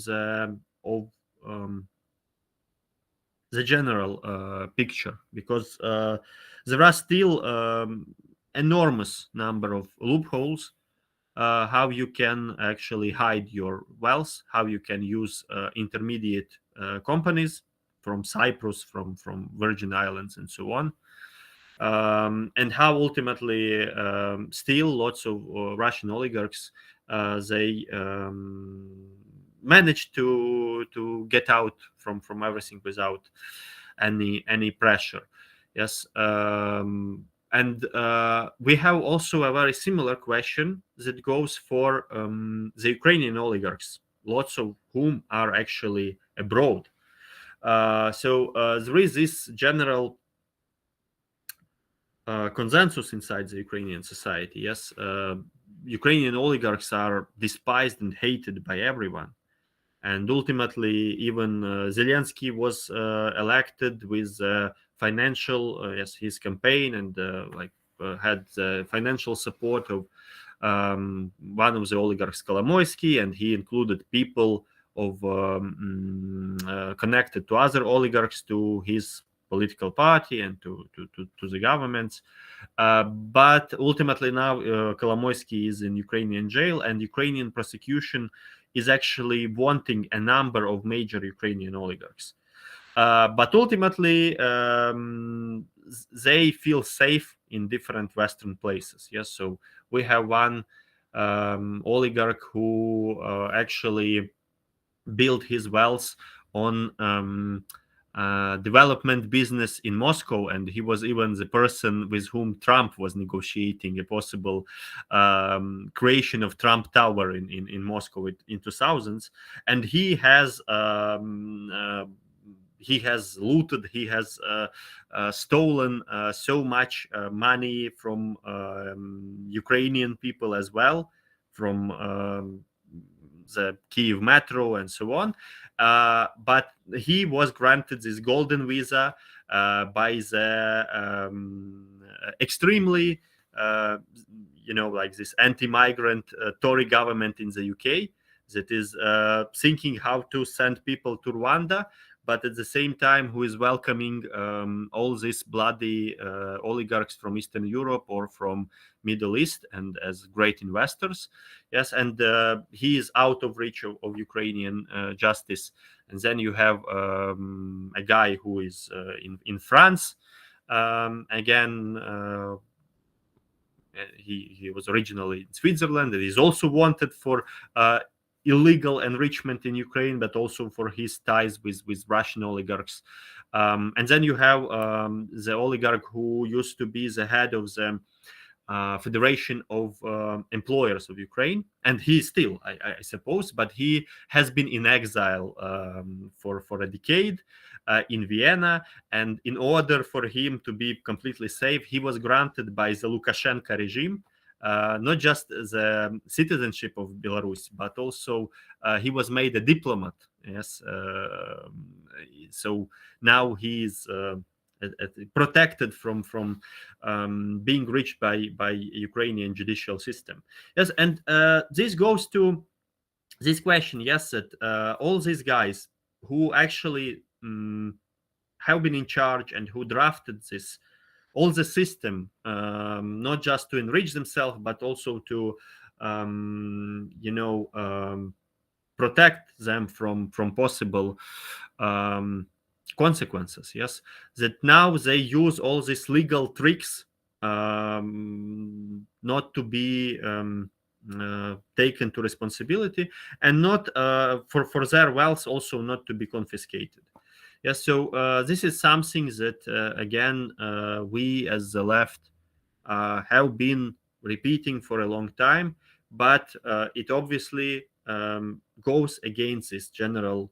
the general picture, because there are still enormous number of loopholes how you can actually hide your wealth, how you can use intermediate companies from Cyprus, from Virgin Islands, and so on, and how ultimately still lots of Russian oligarchs they manage to get out from everything without any pressure. Yes, and we have also a very similar question that goes for the Ukrainian oligarchs. lots of whom are actually abroad. So there is this general consensus inside the Ukrainian society. Yes, Ukrainian oligarchs are despised and hated by everyone. And ultimately, even Zelensky was elected with financial, his campaign, and had financial support of one of the oligarchs, Kolomoisky, and he included people of connected to other oligarchs to his political party and to the governments. But ultimately now Kolomoisky is in Ukrainian jail, and Ukrainian prosecution is actually wanting a number of major Ukrainian oligarchs. But ultimately, they feel safe in different Western places. Yes, so we have one oligarch who actually built his wealth on development business in Moscow, and he was even the person with whom Trump was negotiating a possible creation of Trump Tower in Moscow in 2000s. And he has looted, he has stolen so much money from Ukrainian people as well, from the Kyiv metro and so on. But he was granted this golden visa by the extremely, this anti-migrant Tory government in the UK that is thinking how to send people to Rwanda, but at the same time who is welcoming all these bloody oligarchs from Eastern Europe or from Middle East and as great investors. Yes, and he is out of reach of Ukrainian justice. And then you have a guy who is in France. Again, he was originally in Switzerland, and he's also wanted for illegal enrichment in Ukraine, but also for his ties with Russian oligarchs. And then you have the oligarch who used to be the head of the Federation of Employers of Ukraine, and he still, I suppose, but he has been in exile for a decade in Vienna. And in order for him to be completely safe, he was granted by the Lukashenko regime not just the citizenship of Belarus, but also he was made a diplomat. Yes, so now he is protected from being reached by Ukrainian judicial system. Yes, and this goes to this question. Yes, that all these guys who actually have been in charge and who drafted this. All the system, not just to enrich themselves, but also to, protect them from possible consequences. Yes, that now they use all these legal tricks not to be taken to responsibility, and not for their wealth also not to be confiscated. Yes, so this is something that, again, we as the left have been repeating for a long time, but it obviously goes against this general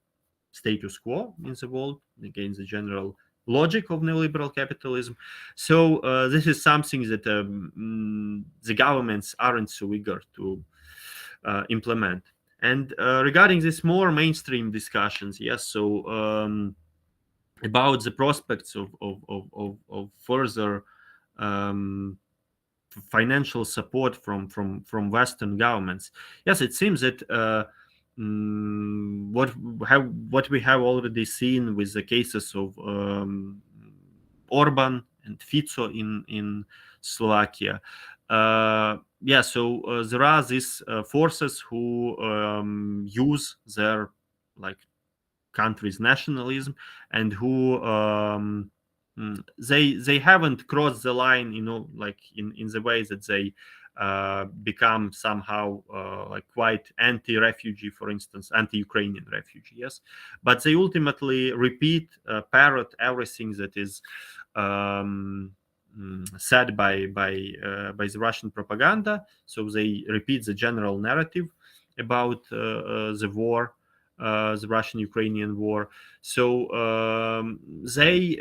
status quo in the world, against the general logic of neoliberal capitalism. So this is something that the governments aren't so eager to implement. And regarding this more mainstream discussions, yes, so about the prospects of further financial support from Western governments. Yes, it seems that what we have already seen with the cases of Orban and Fico in Slovakia. Yeah, so there are these forces who use their country's nationalism, and who they haven't crossed the line, in the way that they become somehow quite anti-refugee, for instance, anti-Ukrainian refugee. Yes, but they ultimately parrot everything that is said by the Russian propaganda. So they repeat the general narrative. about the war, the Russian-Ukrainian war. So they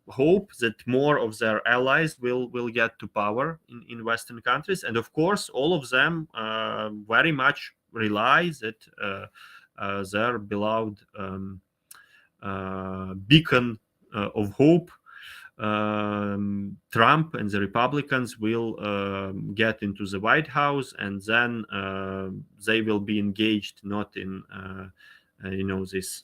hope that more of their allies will get to power in Western countries, and of course, all of them very much rely that their beloved beacon of hope, Trump and the Republicans will get into the White House, and then they will be engaged not in this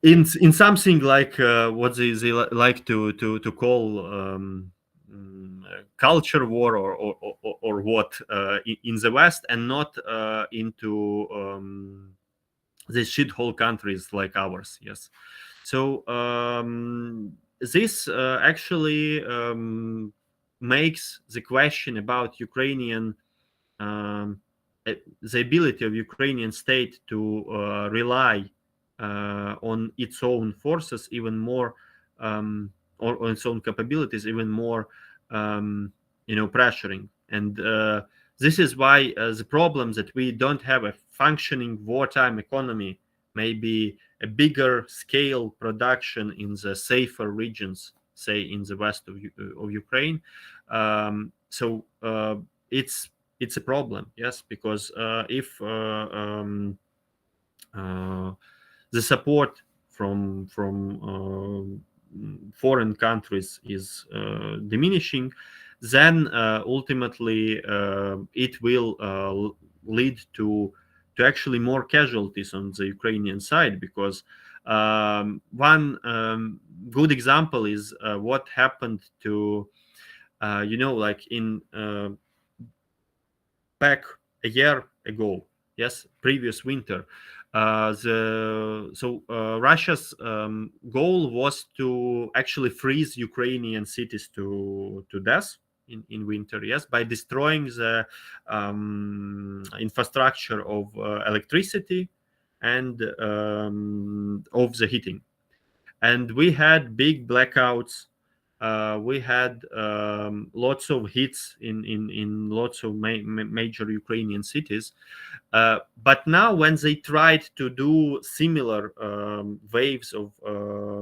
in something like what they like to call culture war or what in the West, and not into these shithole countries like ours. Yes. So this actually makes the question about Ukrainian the ability of Ukrainian state to rely on its own forces even more, or on its own capabilities even more, pressuring. And this is why the problem that we don't have a functioning wartime economy, maybe a bigger scale production in the safer regions, say in the west of Ukraine. So it's a problem, yes, because if the support from foreign countries is diminishing, then ultimately it will lead to actually more casualties on the Ukrainian side, because one good example is what happened to like in back a year ago, yes, previous winter. Russia's goal was to actually freeze Ukrainian cities to death in winter, yes, by destroying the infrastructure of electricity and of the heating. And we had big blackouts. We had lots of hits in lots of major Ukrainian cities. But now when they tried to do similar waves of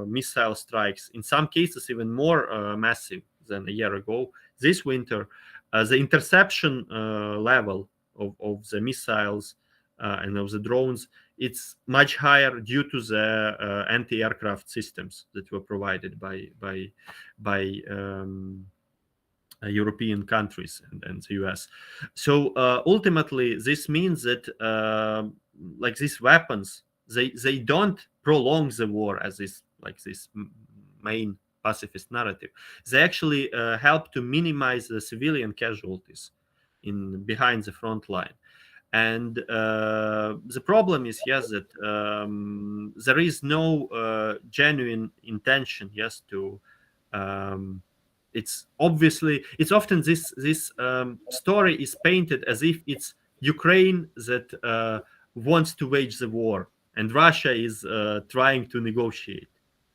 missile strikes, in some cases even more massive than a year ago, this winter, the interception level of the missiles and of the drones, it's much higher due to the anti-aircraft systems that were provided by European countries and the US. So ultimately, this means that like these weapons, they don't prolong the war as this main pacifist narrative. They actually help to minimize the civilian casualties behind the front line. And the problem is, yes, that there is no genuine intention, yes, to it's often this story is painted as if it's Ukraine that wants to wage the war and Russia is trying to negotiate.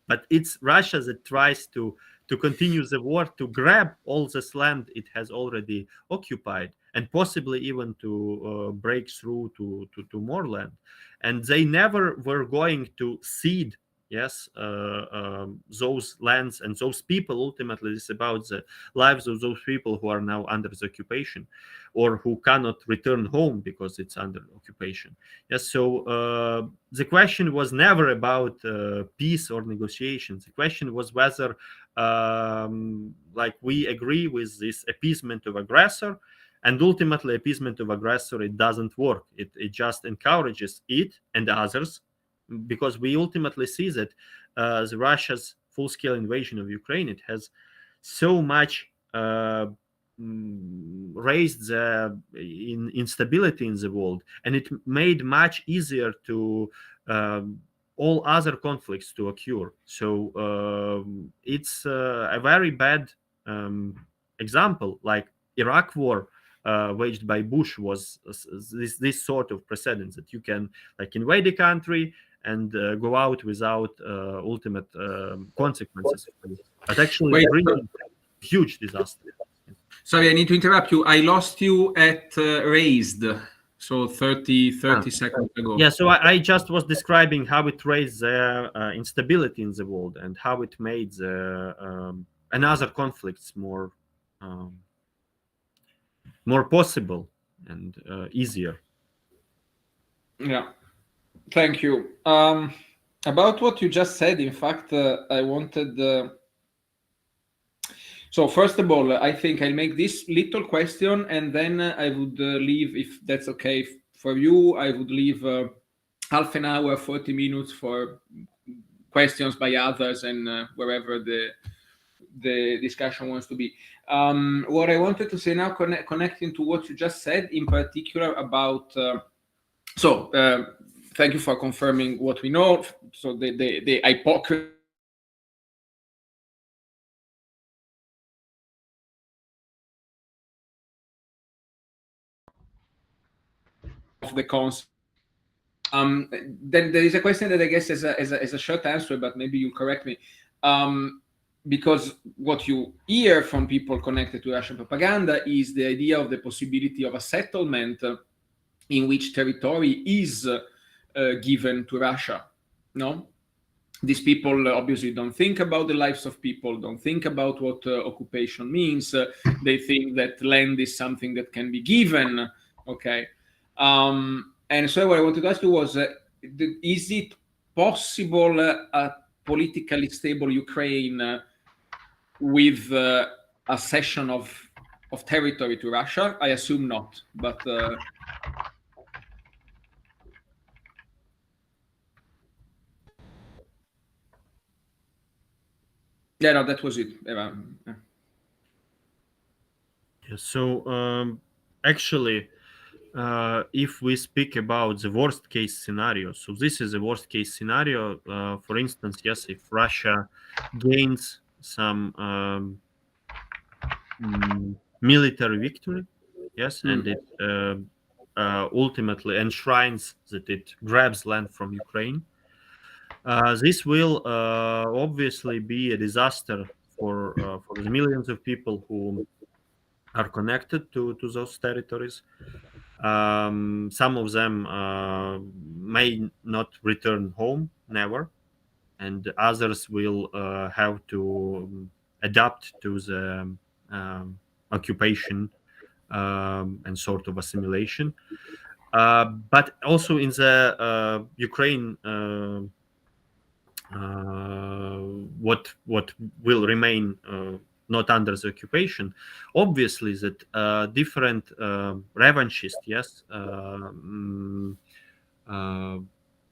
But it's Russia that tries to continue the war, to grab all this land it has already occupied, and possibly even to break through to more land. And they never were going to cede, yes, those lands and those people. Ultimately, it's about the lives of those people who are now under the occupation, or who cannot return home because it's under occupation. Yes, so the question was never about peace or negotiations. The question was whether, we agree with this appeasement of aggressor, and ultimately appeasement of aggressor, it doesn't work. It just encourages it and others, because we ultimately see that the Russia's full-scale invasion of Ukraine, it has so much raised the instability in the world, and it made much easier to all other conflicts to occur. So it's a very bad example. Like Iraq war waged by Bush was this sort of precedent, that you can invade a country and go out without ultimate consequences, but actually bring huge disaster. Sorry, I need to interrupt you. I lost you at raised, so 30 seconds ago. Yeah, so I just was describing how it raised the instability in the world and how it made the another conflicts more possible and easier. Yeah, thank you. About what you just said, in fact, I wanted... So first of all, I think I'll make this little question, and then I would leave, if that's okay for you, I would leave half an hour, 40 minutes for questions by others and wherever the discussion wants to be. What I wanted to say now, connecting to what you just said, in particular about... thank you for confirming what we know. So the hypocrisy of the concept. Then there is a question that I guess is a short answer, but maybe you correct me. Because what you hear from people connected to Russian propaganda is the idea of the possibility of a settlement in which territory is given to Russia. No? These people obviously don't think about the lives of people, don't think about what occupation means. They think that land is something that can be given. Okay. And so what I wanted to ask you was, is it possible a politically stable Ukraine with a cession of territory to Russia? I assume not, but... Yeah, no, that was it. Yeah, so actually, if we speak about the worst case scenario, so this is a worst case scenario. For instance, yes, if Russia gains some military victory, yes, and it ultimately enshrines that it grabs land from Ukraine, this will obviously be a disaster for the millions of people who are connected to those territories. Some of them may not return home, never, and others will have to adapt to the occupation and sort of assimilation. But also in the Ukraine, what will remain not under the occupation, obviously that different revanchist, yes,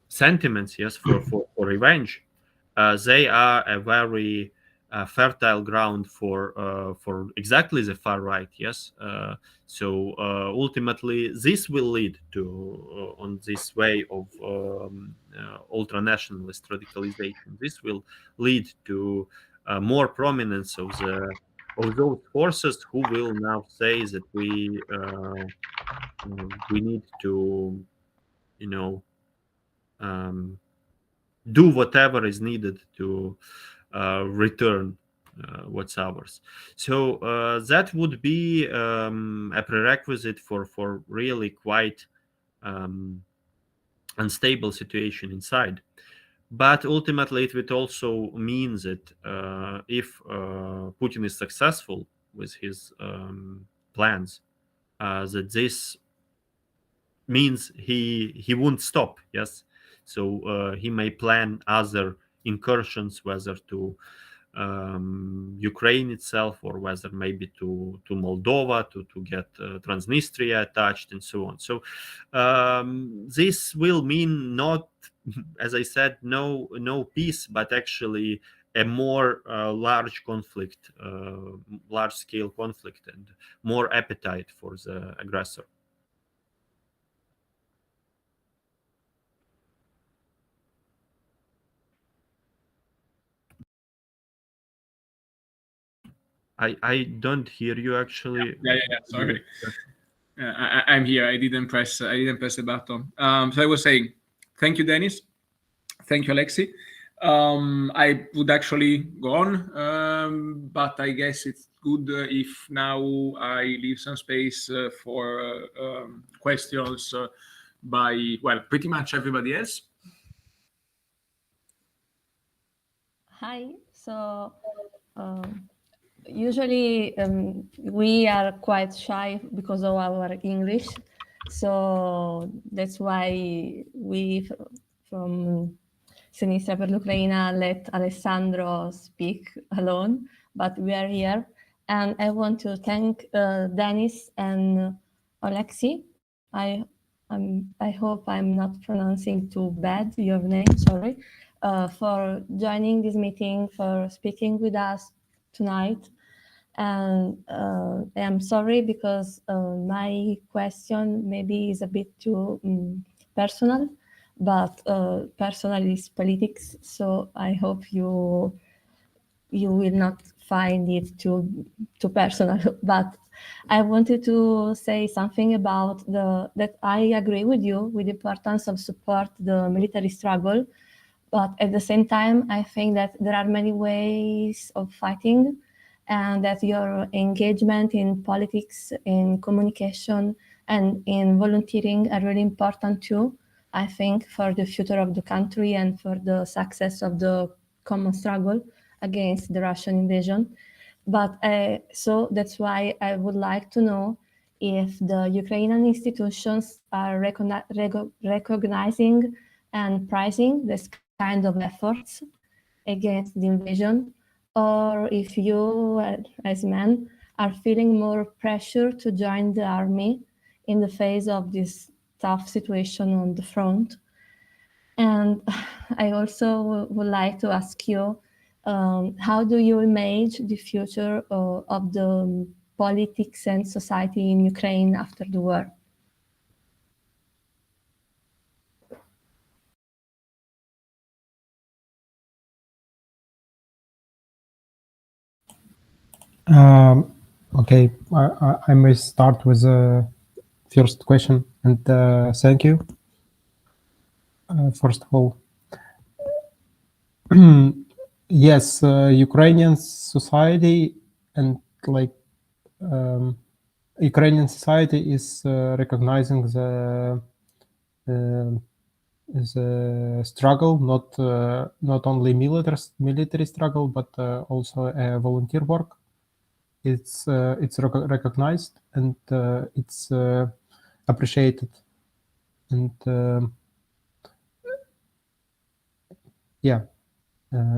sentiments, yes, for revenge, they are a very fertile ground for exactly the far right, yes. So ultimately, this will lead to on this way of ultra-nationalist radicalization. This will lead to more prominence of those forces who will now say that we need to, do whatever is needed to return what's ours. So that would be a prerequisite for really quite unstable situation inside. But ultimately, it would also mean that if Putin is successful with his plans, that this means he won't stop. Yes, so he may plan other incursions, whether to Ukraine itself, or whether maybe to Moldova, to get Transnistria attached, and so on. So this will mean not, as I said, no peace, but actually a more large conflict, large-scale conflict, and more appetite for the aggressor. I don't hear you actually. Yeah. Sorry. I'm here. I didn't press the button. So I was saying, thank you, Dennis. Thank you, Alexi. I would actually go on, but I guess it's good if now I leave some space for questions by, well, pretty much everybody else. Hi. So usually we are quite shy because of our English. So that's why we from Sinistra per l'Ucraina let Alessandro speak alone, but we are here. And I want to thank Dennis and Alexi. I hope I'm not pronouncing too bad your name, sorry, for joining this meeting, for speaking with us tonight. And I'm sorry because my question maybe is a bit too personal, but personal is politics, so I hope you will not find it too personal. But I wanted to say something about that I agree with you with the importance of support the military struggle, but at the same time I think that there are many ways of fighting, and that your engagement in politics, in communication, and in volunteering are really important too, I think, for the future of the country and for the success of the common struggle against the Russian invasion. But so that's why I would like to know if the Ukrainian institutions are recognizing and prizing this kind of efforts against the invasion, or if you, as men, are feeling more pressure to join the army in the face of this tough situation on the front. And I also would like to ask you, how do you imagine the future of the politics and society in Ukraine after the war? Okay, I may start with the first question, and thank you. First of all, yes, Ukrainian society and Ukrainian society is recognizing the struggle, not only military struggle, but also volunteer work. It's recognized and it's appreciated, and yeah,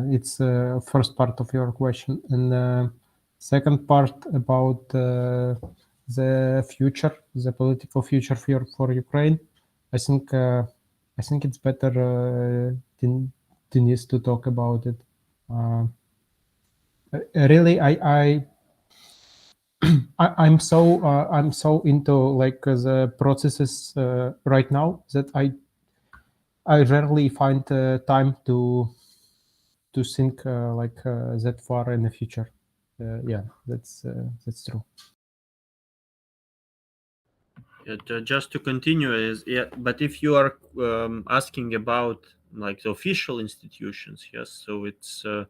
it's first part of your question. And second part about the future, the political future for Ukraine. I think it's better Denise to talk about it. Really, I'm so into like the processes right now that I rarely find time to think that far in the future. Yeah, that's true. Just to continue but if you are asking about like the official institutions, yes, so it's a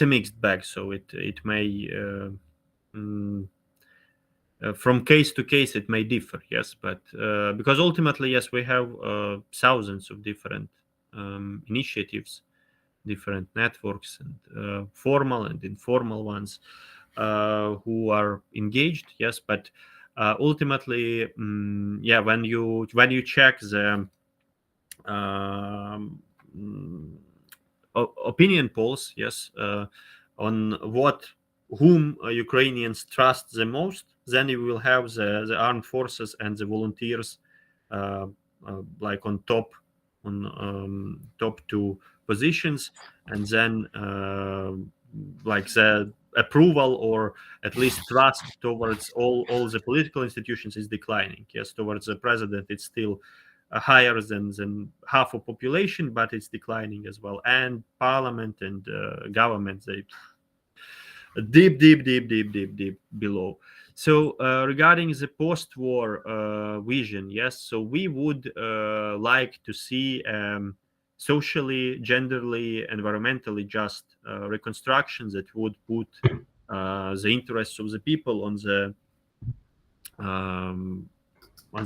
mixed bag, so it may from case to case it may differ, yes, but because ultimately, yes, we have thousands of different initiatives, different networks, and formal and informal ones who are engaged, yes, but ultimately, yeah, when you check the opinion polls, yes, on whom Ukrainians trust the most, then you will have the armed forces and the volunteers like on top two positions, and then like the approval or at least trust towards all the political institutions is declining. Yes, towards the president it's still higher than half of population, but it's declining as well. And parliament and government, they deep below. So regarding the post-war vision, yes, so we would like to see socially, genderly, environmentally just reconstruction that would put the interests of the people on the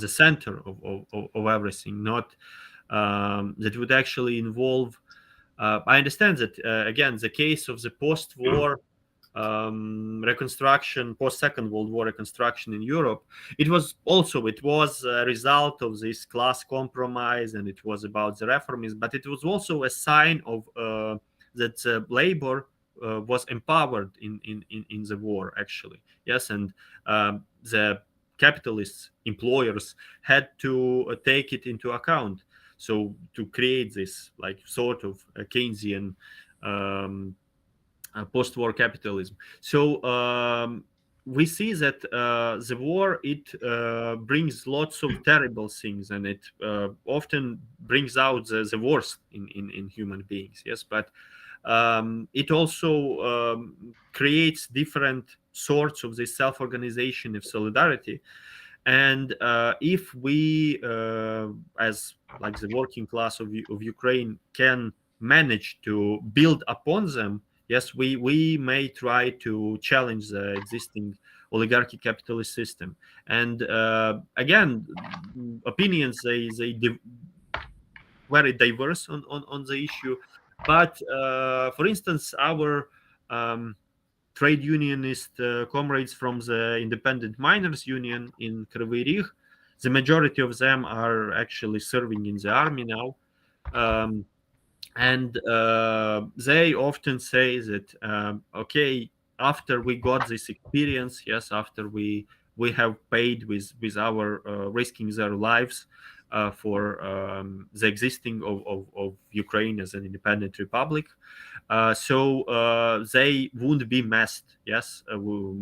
center of everything, not that would actually involve. I understand that again, the case of the post-war reconstruction, post-Second World War reconstruction in Europe, it was a result of this class compromise, and it was about the reformism, but it was also a sign of that labor was empowered in the war, actually. Yes, and the capitalist employers had to take it into account. So to create this like sort of Keynesian post-war capitalism. So we see that the war, it brings lots of terrible things, and it often brings out the worst in human beings. Yes, but it also creates different sorts of this self-organization of solidarity. And if we, as like the working class of Ukraine, can manage to build upon them, yes, we may try to challenge the existing oligarchy capitalist system. And again, opinions they very diverse on the issue. But for instance, our trade unionist comrades from the Independent Miners Union in Kryvyi Rih, the majority of them are actually serving in the army now. And they often say that, okay, after we got this experience, yes, after we have paid with our risking their lives for the existing of Ukraine as an independent republic, so they won't be messed, yes,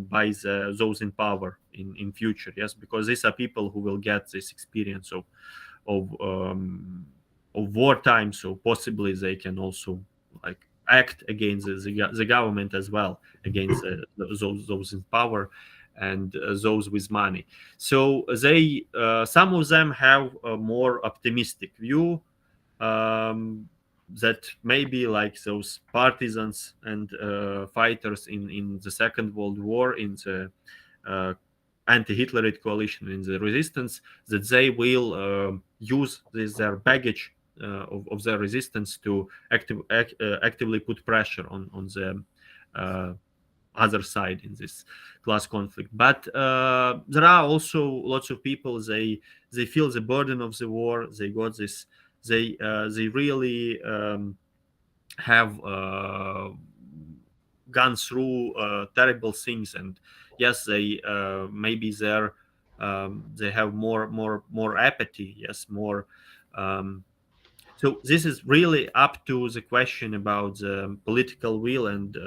by those in power in future, yes, because these are people who will get this experience of wartime, so possibly they can also like act against the government as well, against those in power and those with money. So they some of them have a more optimistic view, that maybe like those partisans and fighters in the Second World War, in the anti-Hitlerite coalition, in the resistance, that they will use their baggage of their resistance to actively put pressure on the other side in this class conflict. But there are also lots of people, they feel the burden of the war. They got this. They really have gone through terrible things, and yes, they maybe they have more apathy. Yes, more. So this is really up to the question about the political will and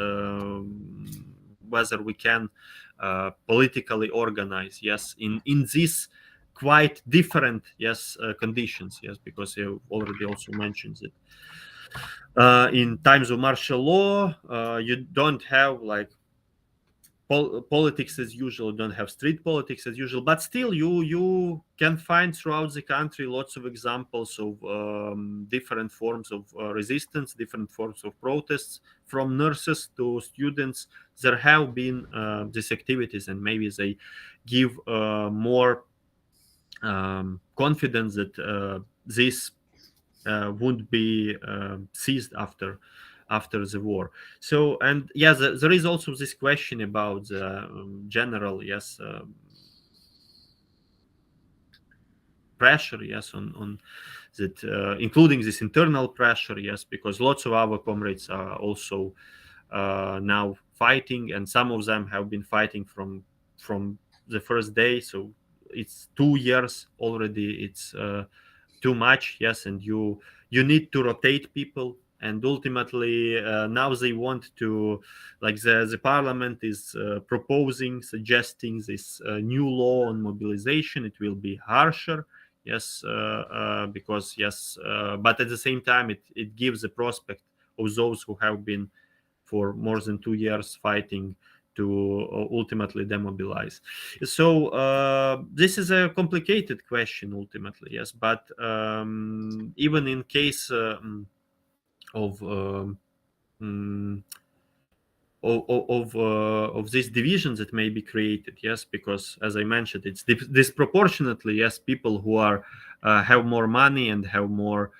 whether we can politically organize. Yes, in this quite different conditions. Yes, because you already also mentioned it. In times of martial law, you don't have like politics as usual, don't have street politics as usual, but still you can find throughout the country lots of examples of different forms of resistance, different forms of protests, from nurses to students. There have been these activities, and maybe they give more confidence that this won't be seized after the war. So, and yeah, there is also this question about the general pressure, yes, on that, including this internal pressure, yes, because lots of our comrades are also now fighting, and some of them have been fighting from the first day. So it's 2 years already. It's too much, yes, and you need to rotate people. And ultimately, now they want to, like the parliament is suggesting this new law on mobilization. It will be harsher, yes, because but at the same time, it gives the prospect of those who have been for more than 2 years fighting to ultimately demobilize. So this is a complicated question ultimately, yes, but even in case of these divisions that may be created, yes, because as I mentioned, it's disproportionately, yes, people who are have more money and have more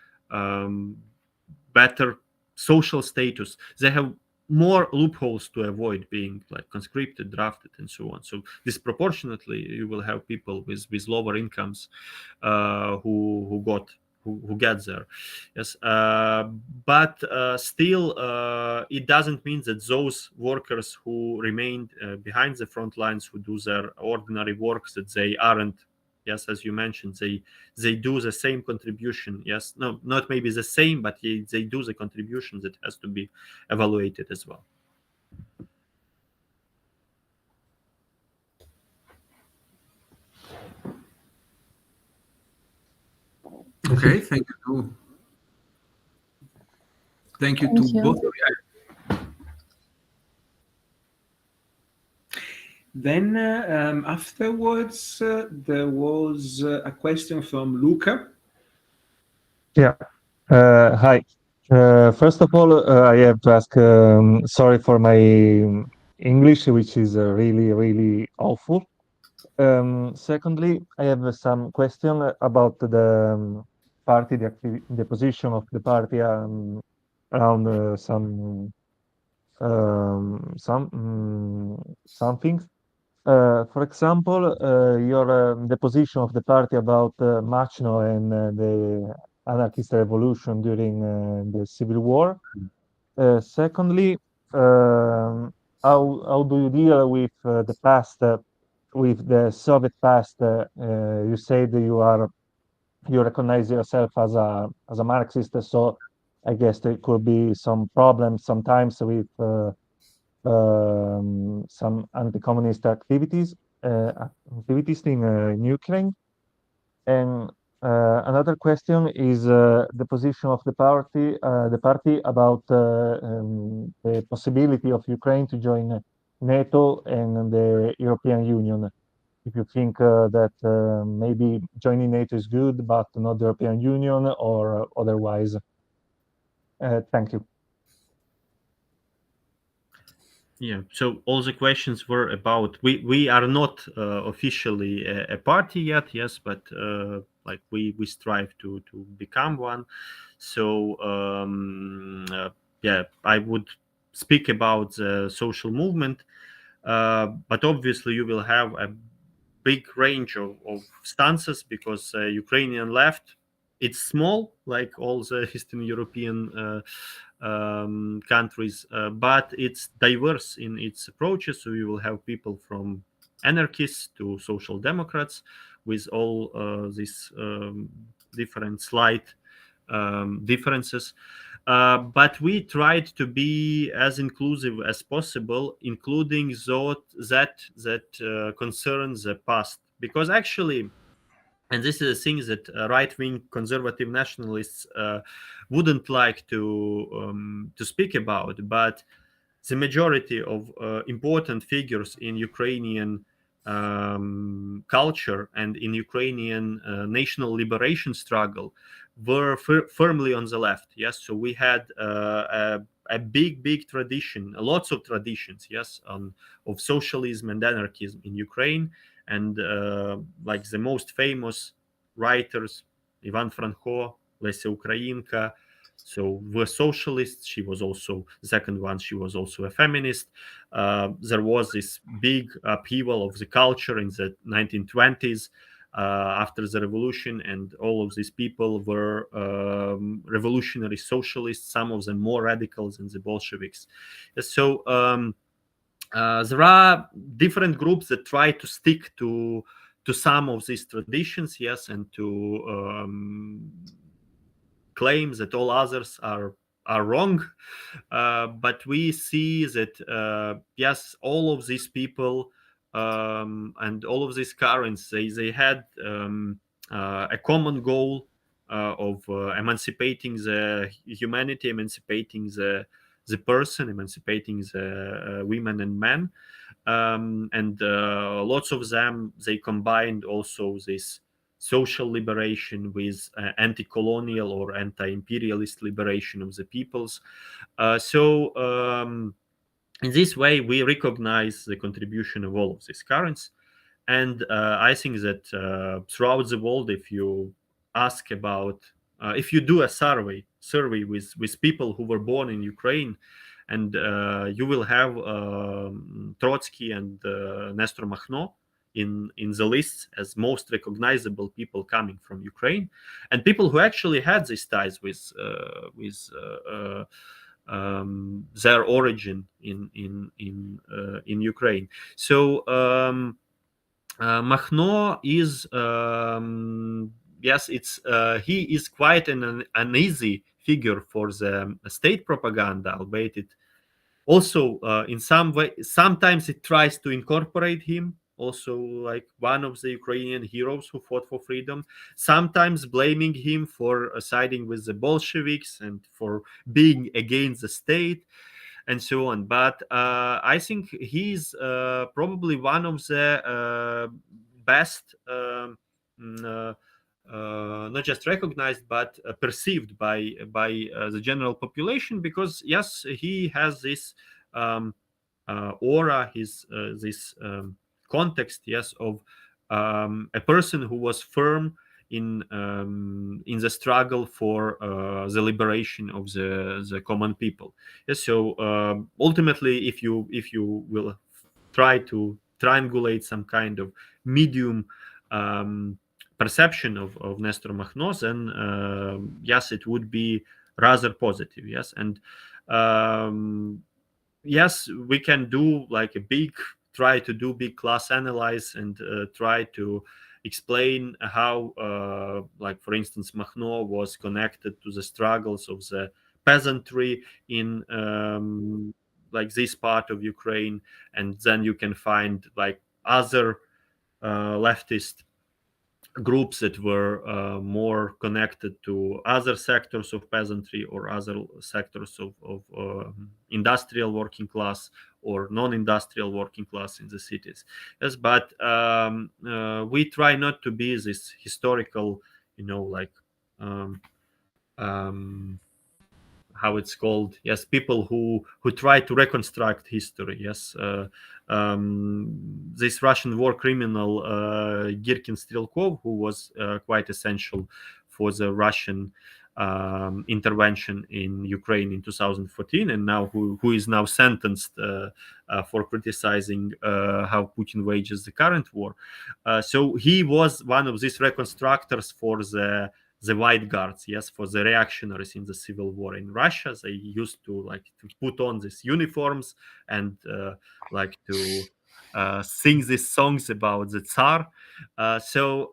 better social status, they have more loopholes to avoid being like conscripted, drafted, and so on. So disproportionately, you will have people with lower incomes who get there. Yes, but still, it doesn't mean that those workers who remained behind the front lines, who do their ordinary work, that they aren't. Yes, as you mentioned, they do the same contribution. Yes, no, not maybe the same, but they do the contribution that has to be evaluated as well. Okay, thank you. Thank you Thank to you. both of you. Then afterwards, there was a question from Luca. Yeah. Hi. First of all, I have to ask, sorry for my English, which is really, really awful. Secondly, I have some question about the party, the position of the party around some things. For example, the position of the party about Machno and the anarchist revolution during the Civil War. Secondly, how do you deal with the past, with the Soviet past? You said you recognize yourself as a Marxist, so I guess there could be some problems sometimes with some anti-communist activities in Ukraine. And another question is the position of the party about the possibility of Ukraine to join NATO and the European Union. If you think that maybe joining NATO is good, but not the European Union or otherwise. Thank you. Yeah, so all the questions were about, we are not officially a party yet, yes, but like we strive to become one. So yeah, I would speak about the social movement, but obviously you will have a big range of stances, because Ukrainian left, it's small, like all the Eastern European countries, but it's diverse in its approaches. So you will have people from anarchists to social democrats, with all these different slight differences. But we tried to be as inclusive as possible, including that concerns the past, because actually, and this is a thing that right-wing conservative nationalists wouldn't like to speak about, but the majority of important figures in Ukrainian culture and in Ukrainian national liberation struggle were firmly on the left. Yes, so we had a big tradition, lots of traditions, yes, of socialism and anarchism in Ukraine. And like the most famous writers, Ivan Franko, Lesia Ukrainka, so were socialists. She was also the second one. She was also a feminist. There was this big upheaval of the culture in the 1920s after the revolution, and all of these people were revolutionary socialists. Some of them more radical than the Bolsheviks. So there are different groups that try to stick to some of these traditions, yes, and to claim that all others are wrong. But we see that yes, all of these people and all of these currents, they had a common goal of emancipating the humanity, emancipating the person, emancipating the women and men. and lots of them, they combined also this social liberation with anti-colonial or anti-imperialist liberation of the peoples. In this way, we recognize the contribution of all of these currents. And I think that throughout the world, if you ask about, if you do a survey with people who were born in Ukraine, and you will have Trotsky and Nestor Makhno in the lists as most recognizable people coming from Ukraine, and people who actually had these ties with their origin in Ukraine. So Makhno is yes, it's he is quite an uneasy figure for the state propaganda, albeit it also in some way sometimes it tries to incorporate him also like one of the Ukrainian heroes who fought for freedom, sometimes blaming him for siding with the Bolsheviks and for being against the state and so on. But I think he's probably one of the best not just recognized but perceived by the general population, because yes, he has this aura, his this context, yes, of a person who was firm in the struggle for the liberation of the common people. Yes, so ultimately, if you will try to triangulate some kind of medium perception of Nestor Makhno, then yes, it would be rather positive. Yes, and yes, we can do like try to do big class analysis and try to explain how, like for instance, Makhno was connected to the struggles of the peasantry in like this part of Ukraine, and then you can find like other leftist groups that were more connected to other sectors of peasantry or other sectors of industrial working class or non-industrial working class in the cities. Yes, but we try not to be this historical, like how it's called, yes, people who try to reconstruct history. Yes, this Russian war criminal Girkin Strelkov, who was quite essential for the Russian intervention in Ukraine in 2014, and now who is now sentenced for criticizing how Putin wages the current war. So he was one of these reconstructors for the White Guards, yes, for the reactionaries in the civil war in Russia. They used to put on these uniforms and like to sing these songs about the Tsar. So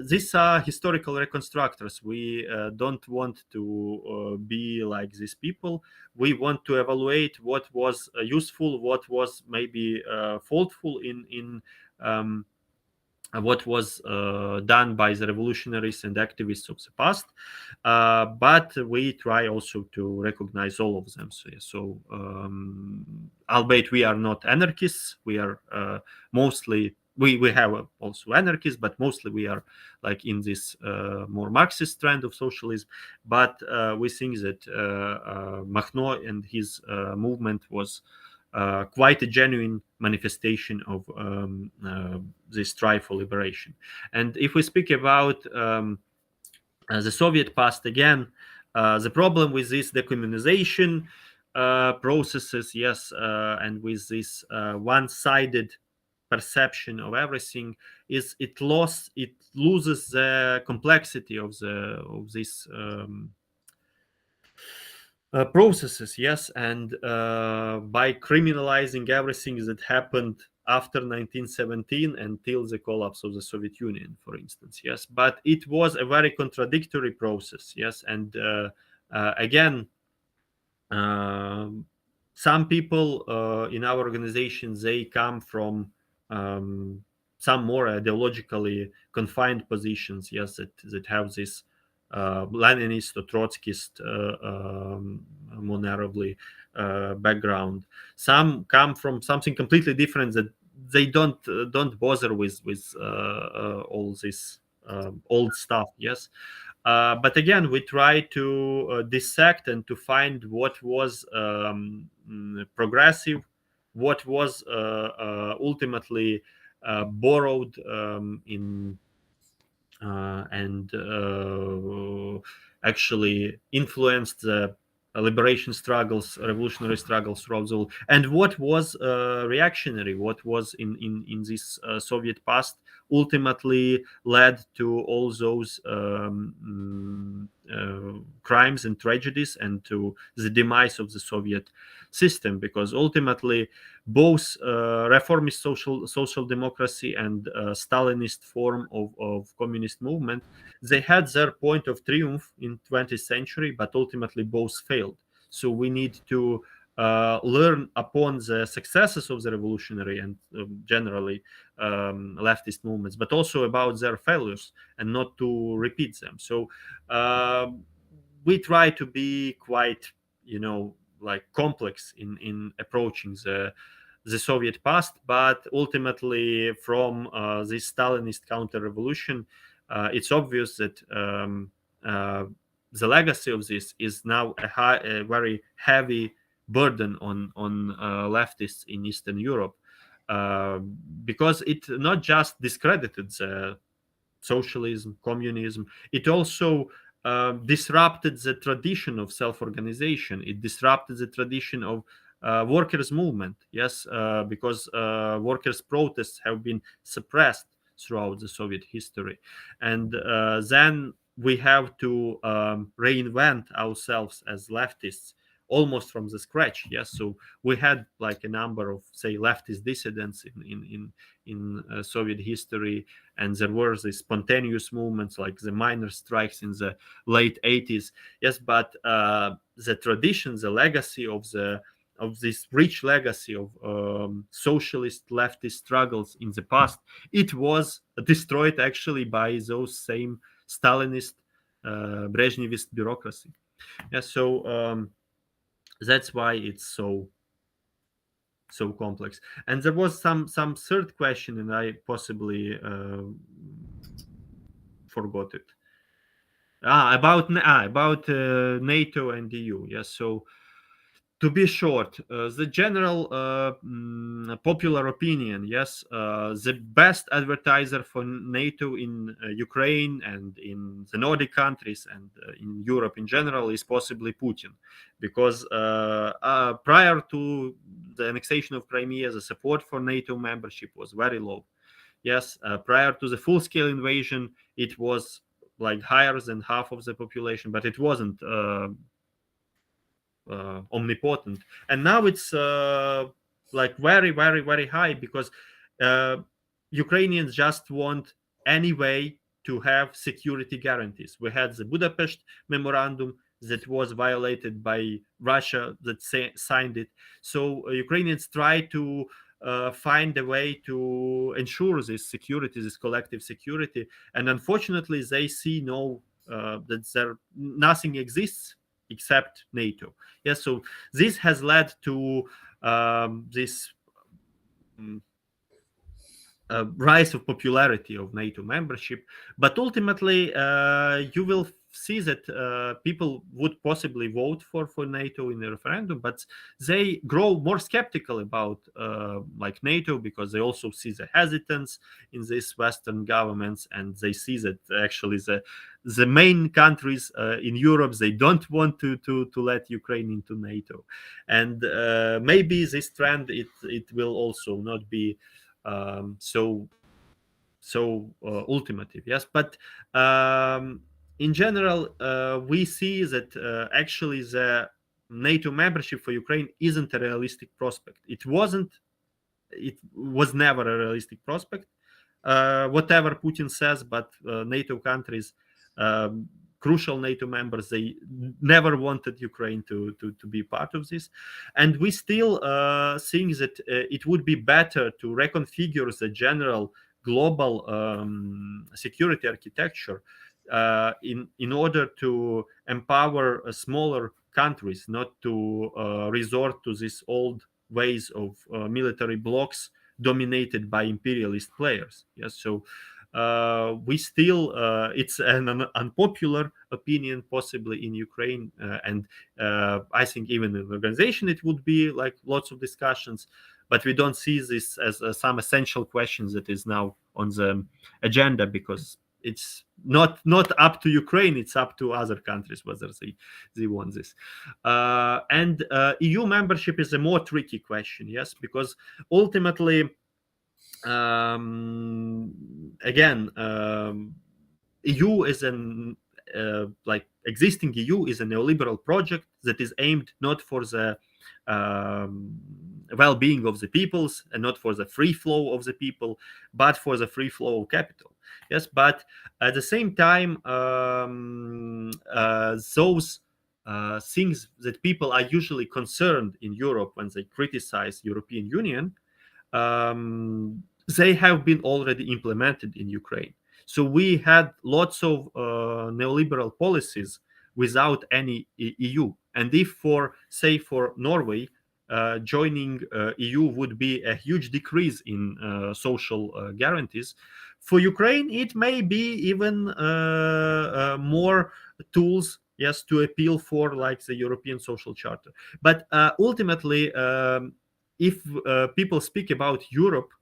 these are historical reconstructors. We don't want to be like these people. We want to evaluate what was useful, what was maybe faultful in what was done by the revolutionaries and activists of the past, but we try also to recognize all of them. So albeit we are not anarchists, we are mostly we have also anarchists, but mostly we are like in this more Marxist trend of socialism. But we think that Makhno and his movement was quite a genuine manifestation of this strive for liberation. And if we speak about the Soviet past again, the problem with this decommunization processes, yes, and with this one-sided perception of everything, is it loses the complexity of this processes, yes, and by criminalizing everything that happened after 1917 until the collapse of the Soviet Union, for instance, yes, but it was a very contradictory process, yes, and again, some people in our organization, they come from some more ideologically confined positions, yes, that have this Leninist or Trotskyist more narrowly background. Some come from something completely different that they don't bother with all this old stuff. Yes. But again, we try to dissect and to find what was progressive, what was ultimately borrowed and actually influenced the liberation struggles, revolutionary struggles throughout the world, and what was reactionary, what was in this Soviet past ultimately led to all those crimes and tragedies and to the demise of the Soviet system, because ultimately both reformist social democracy and Stalinist form of communist movement, they had their point of triumph in 20th century, but ultimately both failed. So we need to learn upon the successes of the revolutionary and generally leftist movements, but also about their failures and not to repeat them. So we try to be quite, like complex in approaching the Soviet past, but ultimately from this Stalinist counter-revolution, it's obvious that the legacy of this is now a very heavy burden on leftists in Eastern Europe, because it not just discredited the socialism, communism, it also disrupted the tradition of self-organization. It disrupted the tradition of workers' movement, yes, because workers' protests have been suppressed throughout the Soviet history. And then we have to reinvent ourselves as leftists almost from the scratch. Yes, so we had like a number of, say, leftist dissidents in Soviet history, and there were these spontaneous movements like the miners' strikes in the late 80s. Yes, but the tradition, the legacy of this rich legacy of socialist leftist struggles in the past, it was destroyed actually by those same Stalinist Brezhnevist bureaucracy. Yeah, so that's why it's so complex. And there was some third question, and I possibly forgot it. About NATO and EU. Yes, so to be short, the general popular opinion, yes, the best advertiser for NATO in Ukraine and in the Nordic countries and in Europe in general is possibly Putin, because prior to the annexation of Crimea, the support for NATO membership was very low. Yes, prior to the full-scale invasion, it was like higher than half of the population, but it wasn't omnipotent. And now it's like very, very, very high, because Ukrainians just want any way to have security guarantees. We had the Budapest Memorandum that was violated by Russia that signed it. So Ukrainians try to find a way to ensure this security, this collective security. And unfortunately, they see that nothing exists except NATO. Yes, so this has led to this rise of popularity of NATO membership. But ultimately, you will see that people would possibly vote for NATO in the referendum, but they grow more skeptical about like NATO, because they also see the hesitance in these Western governments, and they see that actually the main countries in Europe, they don't want to let Ukraine into NATO. And maybe this trend, it will also not be so ultimative. Yes, but in general, we see that actually the NATO membership for Ukraine isn't a realistic prospect. It was never a realistic prospect, whatever Putin says. But NATO countries, crucial NATO members, they never wanted Ukraine to be part of this. And we still think that it would be better to reconfigure the general global security architecture in order to empower smaller countries, not to resort to these old ways of military blocs dominated by imperialist players. Yes, so we still, it's an unpopular opinion possibly in Ukraine, and I think even in the organization it would be like lots of discussions, but we don't see this as some essential questions that is now on the agenda, because it's not up to Ukraine, it's up to other countries whether they want this. And EU membership is a more tricky question, yes, because ultimately, again, EU is an like existing EU is a neoliberal project that is aimed not for the well-being of the peoples and not for the free flow of the people, but for the free flow of capital. Yes, but at the same time, those things that people are usually concerned in Europe when they criticize European Union, they have been already implemented in Ukraine. So we had lots of neoliberal policies without any EU. And if for Norway, joining EU would be a huge decrease in social guarantees, for Ukraine it may be even more tools, yes, to appeal for like the European Social Charter. But ultimately, if people speak about Europe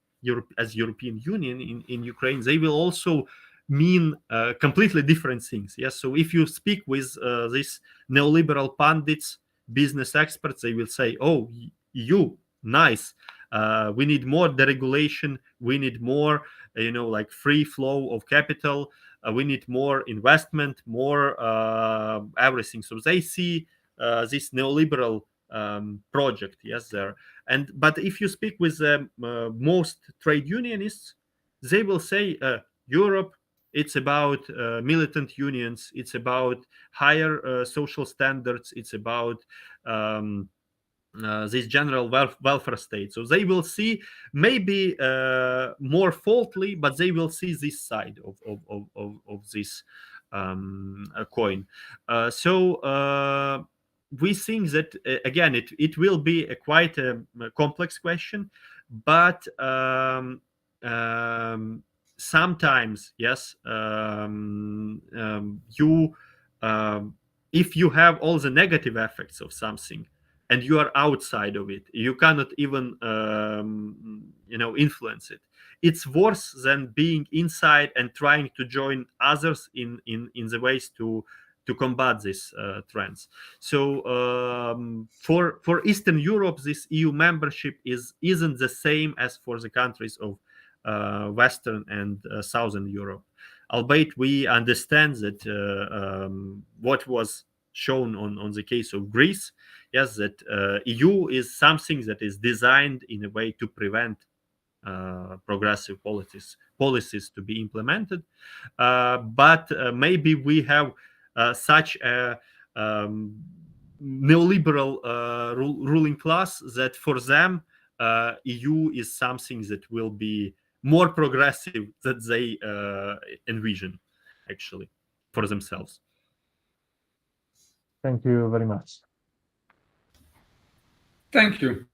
as European Union in Ukraine, they will also mean completely different things. Yes, so if you speak with these neoliberal pundits, business experts, they will say, "Oh, EU, nice. We need more deregulation. We need more, like free flow of capital. We need more investment, more everything." So they see this neoliberal project, yes, there. But if you speak with most trade unionists, they will say Europe, it's about militant unions, it's about higher social standards, it's about this general welfare state. So they will see maybe more faultly, but they will see this side of this coin. So we think that again it will be quite a complex question, but sometimes, yes, if you have all the negative effects of something and you are outside of it, you cannot even influence it. It's worse than being inside and trying to join others in the ways to combat these trends. So for Eastern Europe, this EU membership isn't the same as for the countries of Western and Southern Europe, albeit we understand that what was shown on the case of Greece, yes, that EU is something that is designed in a way to prevent progressive policies to be implemented, but maybe we have such a neoliberal ruling class that for them EU is something that will be more progressive than they envision actually for themselves. Thank you very much. Thank you.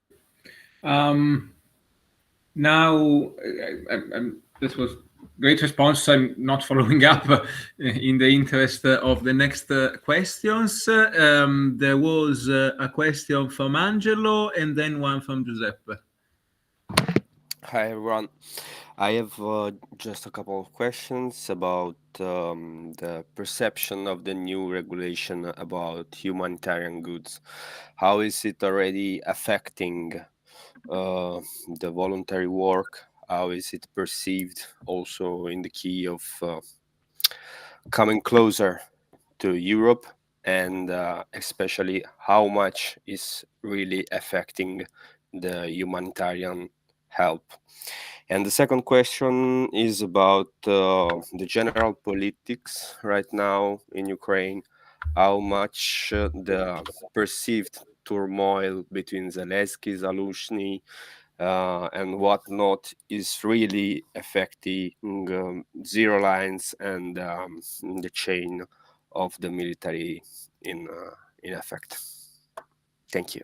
Now, this was great response. I'm not following up in the interest of the next questions. There was a question from Angelo and then one from Giuseppe. Hi, everyone. I have just a couple of questions about the perception of the new regulation about humanitarian goods. How is it already affecting the voluntary work? How is it perceived also in the key of coming closer to Europe? And especially how much is really affecting the humanitarian help? And the second question is about the general politics right now in Ukraine. How much the perceived turmoil between Zelensky, Zaluzhny, and whatnot is really affecting zero lines and the chain of the military in effect. Thank you.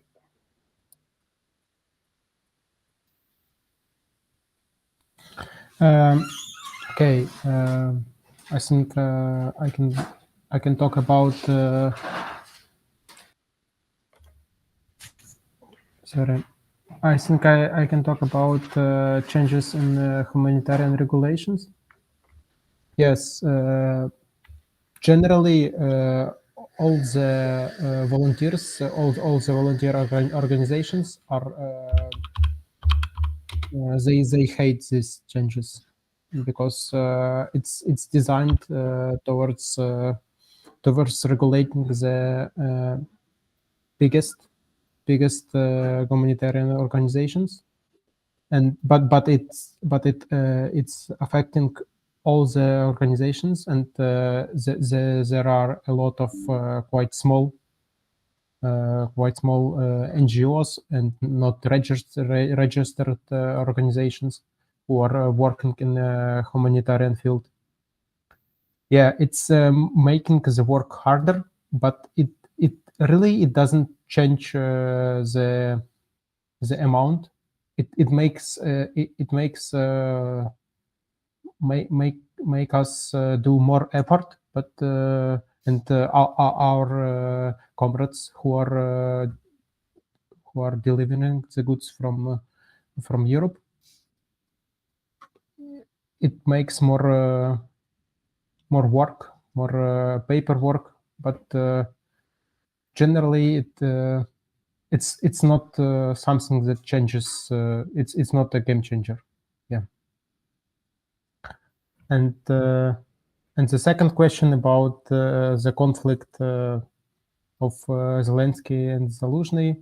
Okay, I think I can talk about. Sorry, I think I can talk about changes in humanitarian regulations. Yes, generally, all the volunteers, all the volunteer organizations are they hate these changes because it's designed towards regulating the biggest humanitarian organizations, and but it's affecting all the organizations, and there are a lot of quite small NGOs and not registered organizations who are working in the humanitarian field. Yeah, it's making the work harder, but it really doesn't change the amount. It makes make us do more effort, but and our comrades who are delivering the goods from Europe, it makes more work, more paperwork, but generally it's not something that changes. It's not a game changer. Yeah. And the second question about the conflict of Zelensky and Zaluzhny.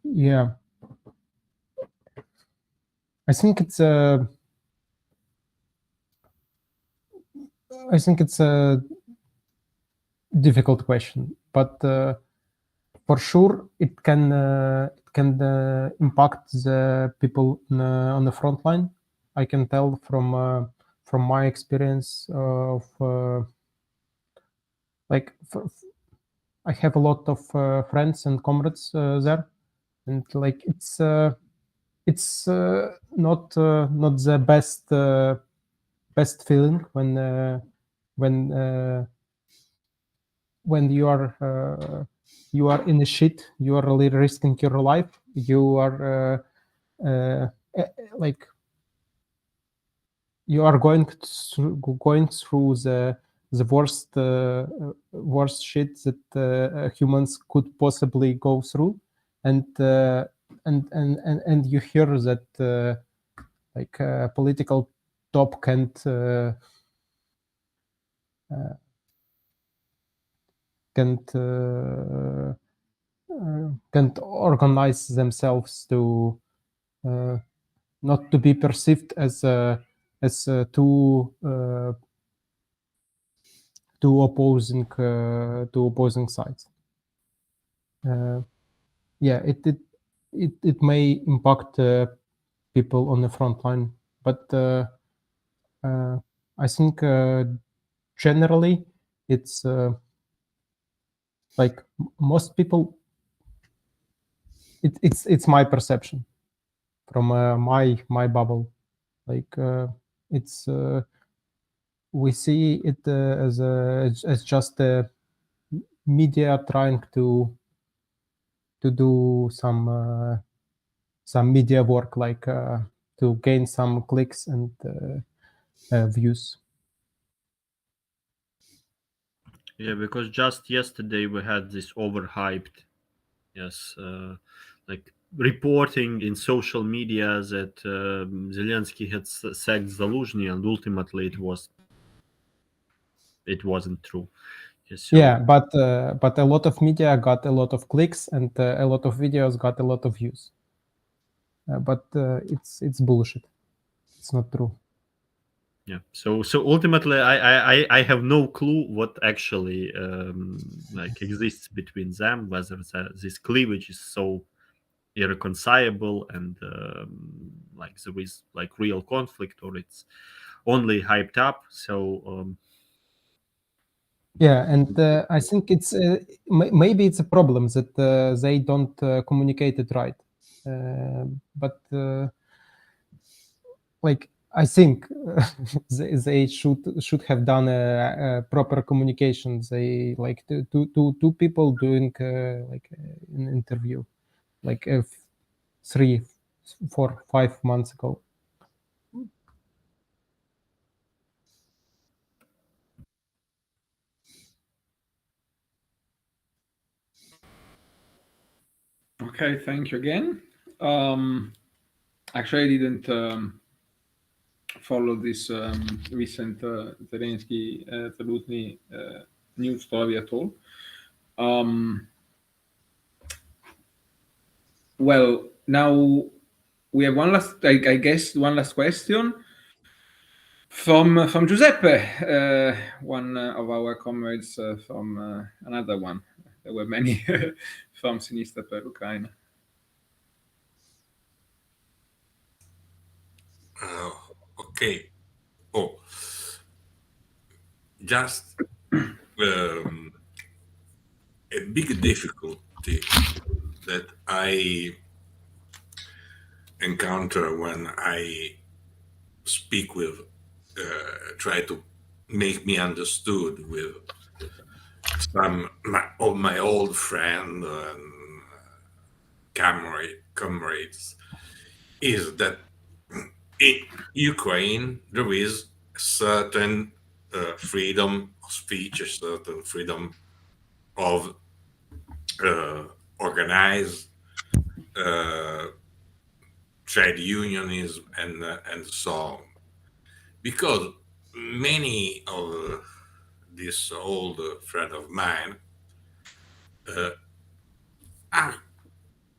Yeah, I think it's a difficult question, but for sure it can impact the people on the front line. I can tell from my experience of I have a lot of friends and comrades there, and like it's not the best feeling when you are in the shit, you are really risking your life, you are like you are going through the worst shit that humans could possibly go through, and you hear that like political top can't organize themselves to not to be perceived as two opposing sides. Yeah, it may impact people on the front line, but I think generally it's like most people. It's my perception from my bubble. Like it's we see it as just the media trying to do some media work, like to gain some clicks and views. Yeah, because just yesterday we had this overhyped, like reporting in social media that Zelensky had sacked Zaluzhny, and ultimately it wasn't true. Yes, so, yeah, but a lot of media got a lot of clicks, and a lot of videos got a lot of views. But it's bullshit. It's not true. Yeah. So ultimately, I have no clue what actually like exists between them. Whether this cleavage is so irreconcilable and like there is like real conflict, or it's only hyped up. So yeah, and I think it's maybe it's a problem that they don't communicate it right, but like I think they should have done a proper communication. They like two people doing like an interview, like 3, 4, 5 months ago. Okay, thank you again. Actually, I didn't follow this recent Zelensky-Zaluzny news story at all. Well, now we have one last, I guess, one last question from Giuseppe, one of our comrades from another one. There were many from Sinistra per Ukraine. Okay. Oh, just a big difficulty that I encounter when I speak with, try to make me understood with some of my old friends and comrades, is that in Ukraine there is a certain freedom of speech, a certain freedom of organized trade unionism and so on, because many of this old friend of mine are,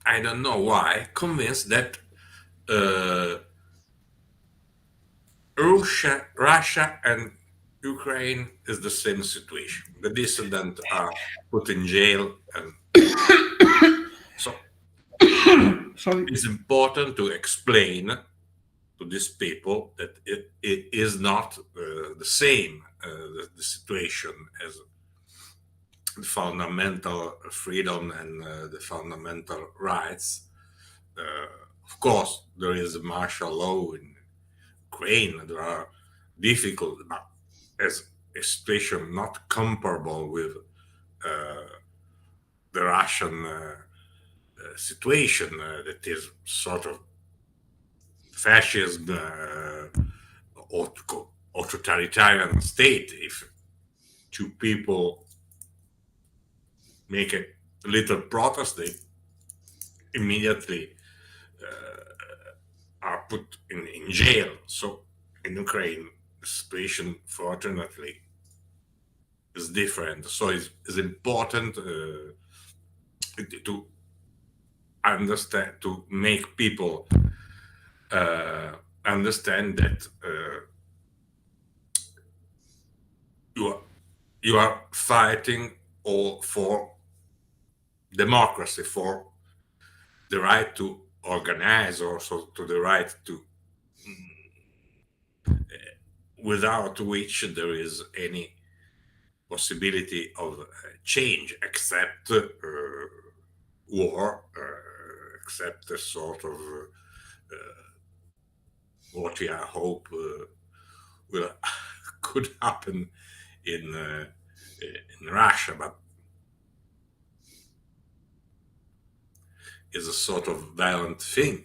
I don't know why, convinced that Russia and Ukraine is the same situation. The dissidents are put in jail, and so it's important to explain to these people that it is not the same the situation as the fundamental freedom and the fundamental rights. Of course, there is a martial law in Ukraine. There are difficult, but as a situation not comparable with the Russian situation that is sort of fascism, authoritarian state. If two people make a little protest, they immediately are put in jail. So in Ukraine, the situation, fortunately, is different. So it's important to understand, to make people understand that you are fighting all for democracy, for the right to organize, also to the right to, without which there is any possibility of change except war, except a sort of what I hope will could happen in Russia, but is a sort of violent thing.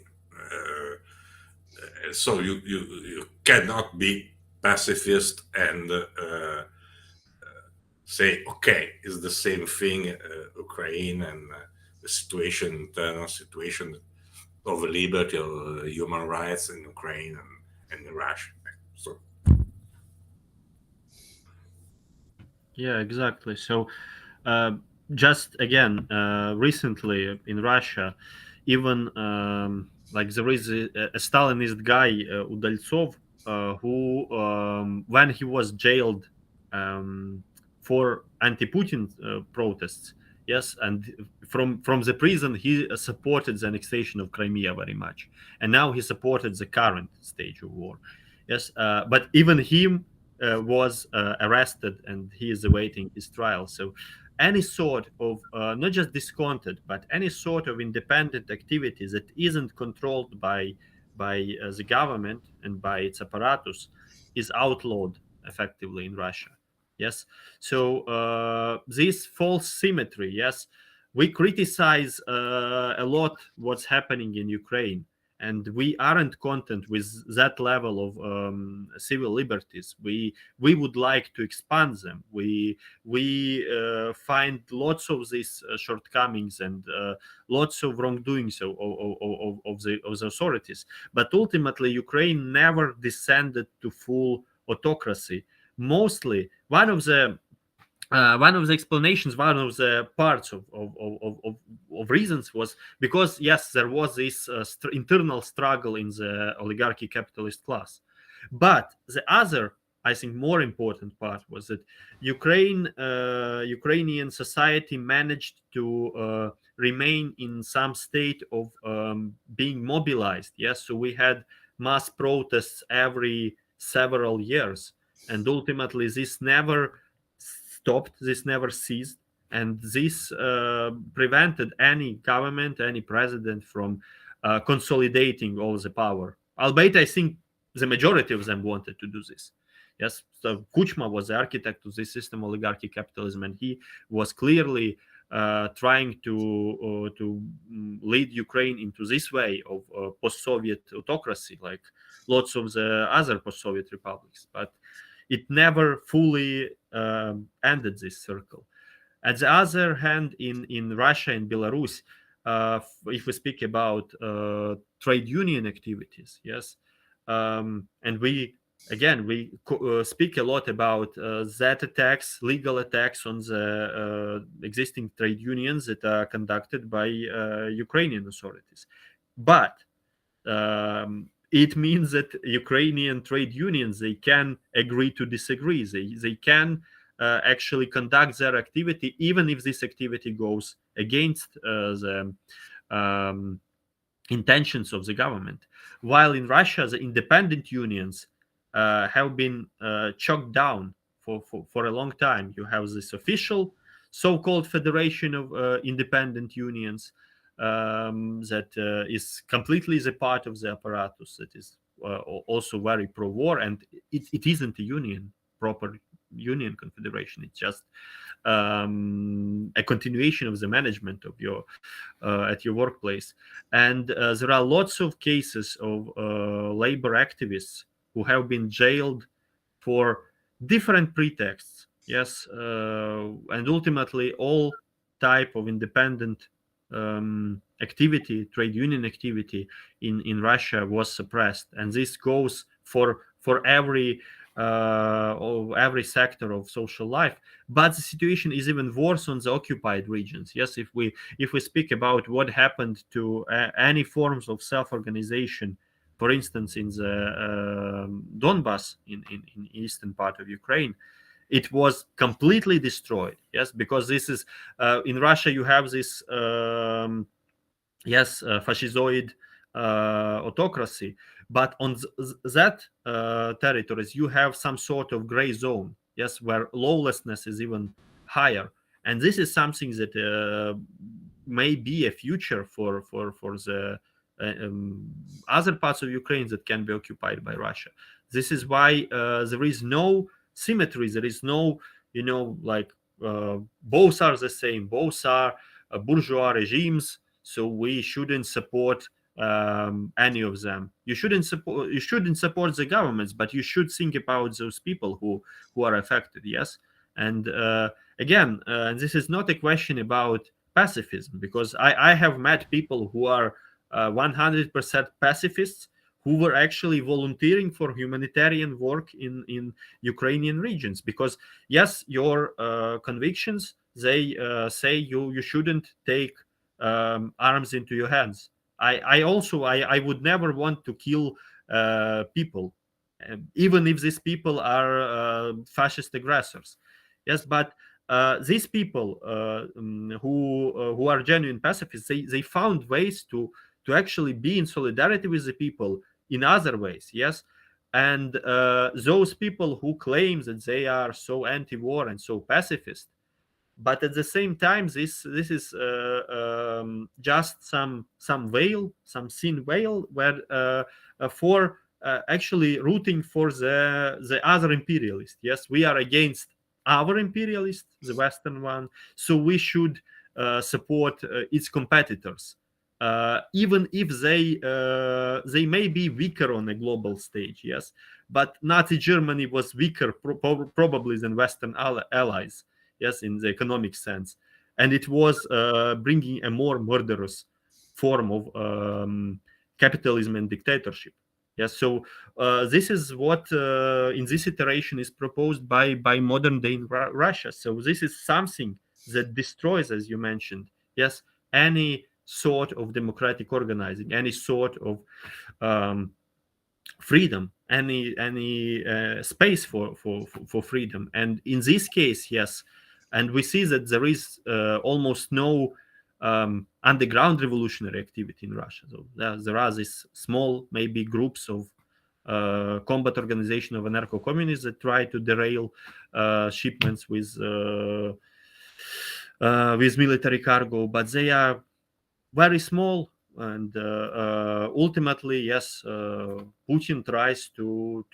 So you cannot be pacifist and say, okay, it's the same thing, Ukraine and the situation, internal situation of liberty, of human rights in Ukraine and in Russia. So yeah, exactly. So just again, recently in Russia, even like there is a Stalinist guy, Udaltsov, who when he was jailed for anti-Putin protests, Yes, and from the prison, he supported the annexation of Crimea very much, and now he supported the current stage of war. Yes, but even him was arrested, and he is awaiting his trial. So, any sort of not just discontent, but any sort of independent activity that isn't controlled by the government and by its apparatus is outlawed effectively in Russia. Yes, so this false symmetry, yes, we criticize a lot what's happening in Ukraine, and we aren't content with that level of civil liberties. We would like to expand them. We find lots of these shortcomings and lots of wrongdoings of the authorities, but ultimately Ukraine never descended to full autocracy. Mostly, one of the explanations, one of the parts of reasons was because, yes, there was this internal struggle in the oligarchy capitalist class. But the other, I think, more important part was that Ukrainian society managed to remain in some state of being mobilized. Yes, so we had mass protests every several years. And ultimately, this never stopped, this never ceased, and this prevented any government, any president from consolidating all the power. Albeit, I think the majority of them wanted to do this. Yes, so Kuchma was the architect of this system, oligarchy capitalism, and he was clearly trying to lead Ukraine into this way of post-Soviet autocracy, like lots of the other post-Soviet republics. But it never fully ended this circle. At the other hand, in Russia and Belarus, if we speak about trade union activities, yes, and we speak a lot about that attacks, legal attacks on the existing trade unions that are conducted by Ukrainian authorities. But it means that Ukrainian trade unions, they can agree to disagree. They can actually conduct their activity, even if this activity goes against the intentions of the government. While in Russia, the independent unions have been choked down for a long time. You have this official so-called Federation of Independent Unions, that is completely the part of the apparatus that is also very pro-war, and it isn't a union, proper union confederation. It's just a continuation of the management of your at your workplace. And there are lots of cases of labor activists who have been jailed for different pretexts. Yes, and ultimately all type of independent activity, trade union activity in Russia was suppressed, and this goes for every sector of social life. But the situation is even worse on the occupied regions. Yes, if we speak about what happened to any forms of self-organization, for instance, in the Donbas in eastern part of Ukraine, it was completely destroyed. Yes, because this is in Russia you have this fascistoid autocracy, but on that territories you have some sort of gray zone. Yes, where lawlessness is even higher, and this is something that may be a future for the other parts of Ukraine that can be occupied by Russia. This is why there is no symmetry. There is no, both are the same. Both are bourgeois regimes. So we shouldn't support any of them. You shouldn't support the governments, but you should think about those people who are affected. Yes, and again, this is not a question about pacifism, because I have met people who are 100% pacifists, who were actually volunteering for humanitarian work in Ukrainian regions, because yes, your convictions, they say you shouldn't take arms into your hands. I would never want to kill people, even if these people are fascist aggressors. Yes, but these people who are genuine pacifists, they found ways to actually be in solidarity with the people in other ways. Yes. And those people who claim that they are so anti-war and so pacifist, but at the same time, this is just some veil, some thin veil, where for actually rooting for the other imperialist. Yes, we are against our imperialist, the Western one, so we should support its competitors, even if they may be weaker on a global stage. Yes, but Nazi Germany was weaker probably than Western allies. Yes, in the economic sense, and it was bringing a more murderous form of capitalism and dictatorship. Yes, so this is what in this iteration is proposed by modern day Russia. So this is something that destroys, as you mentioned, yes, any sort of democratic organizing, any sort of freedom, any space for freedom. And in this case, yes. And we see that there is almost no underground revolutionary activity in Russia. So there are these small, maybe groups of combat organization of anarcho-communists that try to derail shipments with military cargo, but they are very small. And ultimately, yes, Putin tries to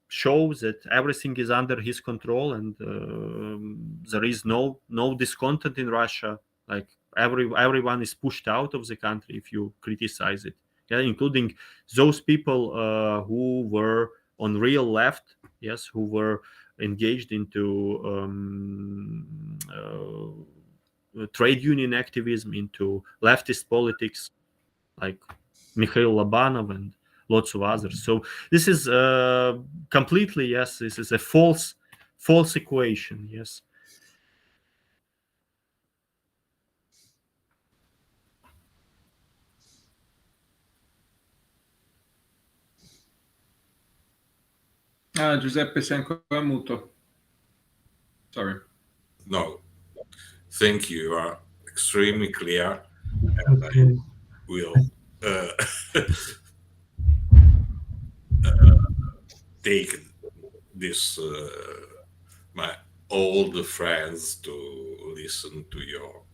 show that everything is under his control, and there is no discontent in Russia. Like everyone is pushed out of the country if you criticize it, yeah, including those people who were on real left, yes, who were engaged into trade union activism, into leftist politics, like Mikhail Lobanov and lots of others. So this is completely, yes, this is a false equation. Yes. Giuseppe, sei ancora muto. Sorry. No, thank you. You are extremely clear, and Okay. I will take this my old friends to listen to your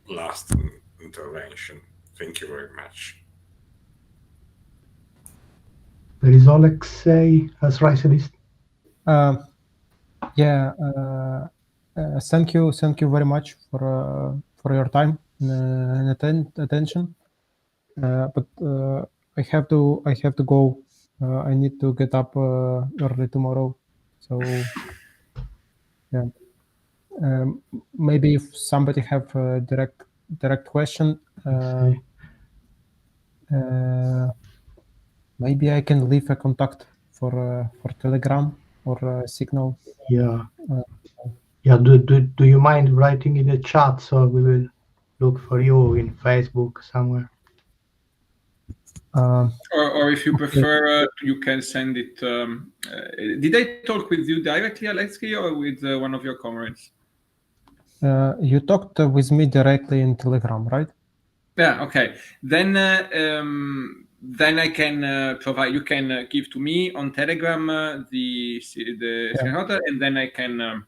last intervention. Thank you very much. There is Alexei as racialist. Thank you very much for your time and attention. But I have to go. I need to get up early tomorrow. So yeah, maybe if somebody have a direct question, maybe I can leave a contact for Telegram or Signal. Yeah. Yeah. Do you mind writing in the chat so we will look for you in Facebook somewhere? Or if you prefer, you can send it. Did I talk with you directly, Alexei, or with one of your comrades? You talked with me directly in Telegram, right? Yeah. Okay. Then I can provide. You can give to me on Telegram the screenshot, and then I can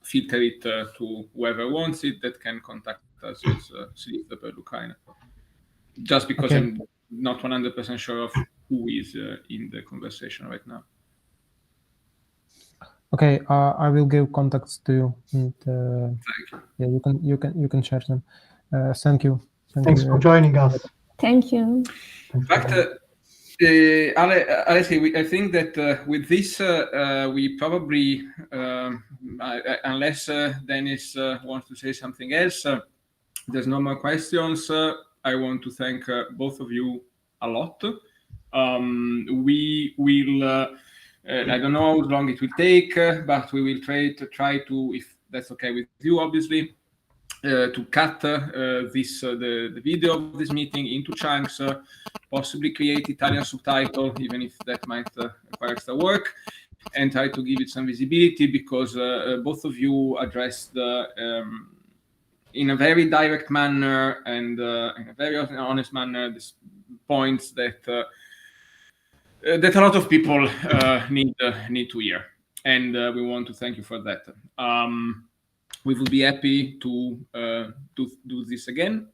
filter it to whoever wants it that can contact us with Sinistra per Ukraine. Just because I'm not 100% sure of who is in the conversation right now. Okay, I will give contacts to you, and yeah, you can share them. Thank you. Thanks for joining us. Thank you. In fact, Alexei, I think that with this, we probably, unless Dennis wants to say something else, there's no more questions. I want to thank both of you a lot. We will, I don't know how long it will take, but we will try to, if that's okay with you, obviously, to cut the video of this meeting into chunks, possibly create Italian subtitle, even if that might require extra work. and try to give it some visibility, because both of you addressed in a very direct manner and in a very honest manner these points that that a lot of people need to hear, and we want to thank you for that. We will be happy to do this again,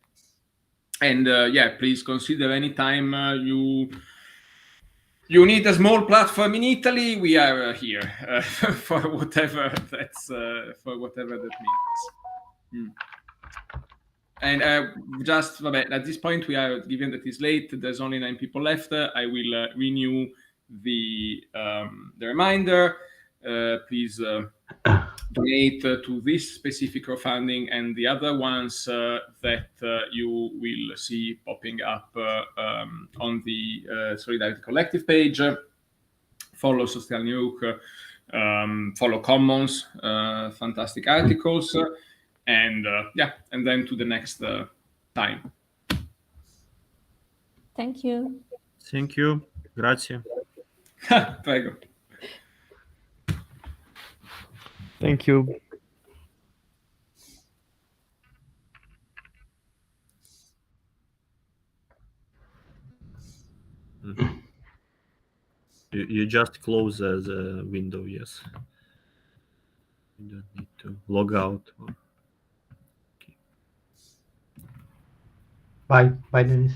and yeah, please consider anytime you need a small platform in Italy, we are here for whatever that means. And just at this point, we are, given that it's late, there's only 9 people left. I will renew the reminder. Please donate to this specific crowdfunding and the other ones that you will see popping up on the Solidarity Collective page. Follow Sozialny Rukh, follow Commons, fantastic articles. And yeah, and then to the next time. Thank you. Thank you. Grazie. Prego. Thank you. You just close the window, yes. You don't need to log out. Bye, Dennis.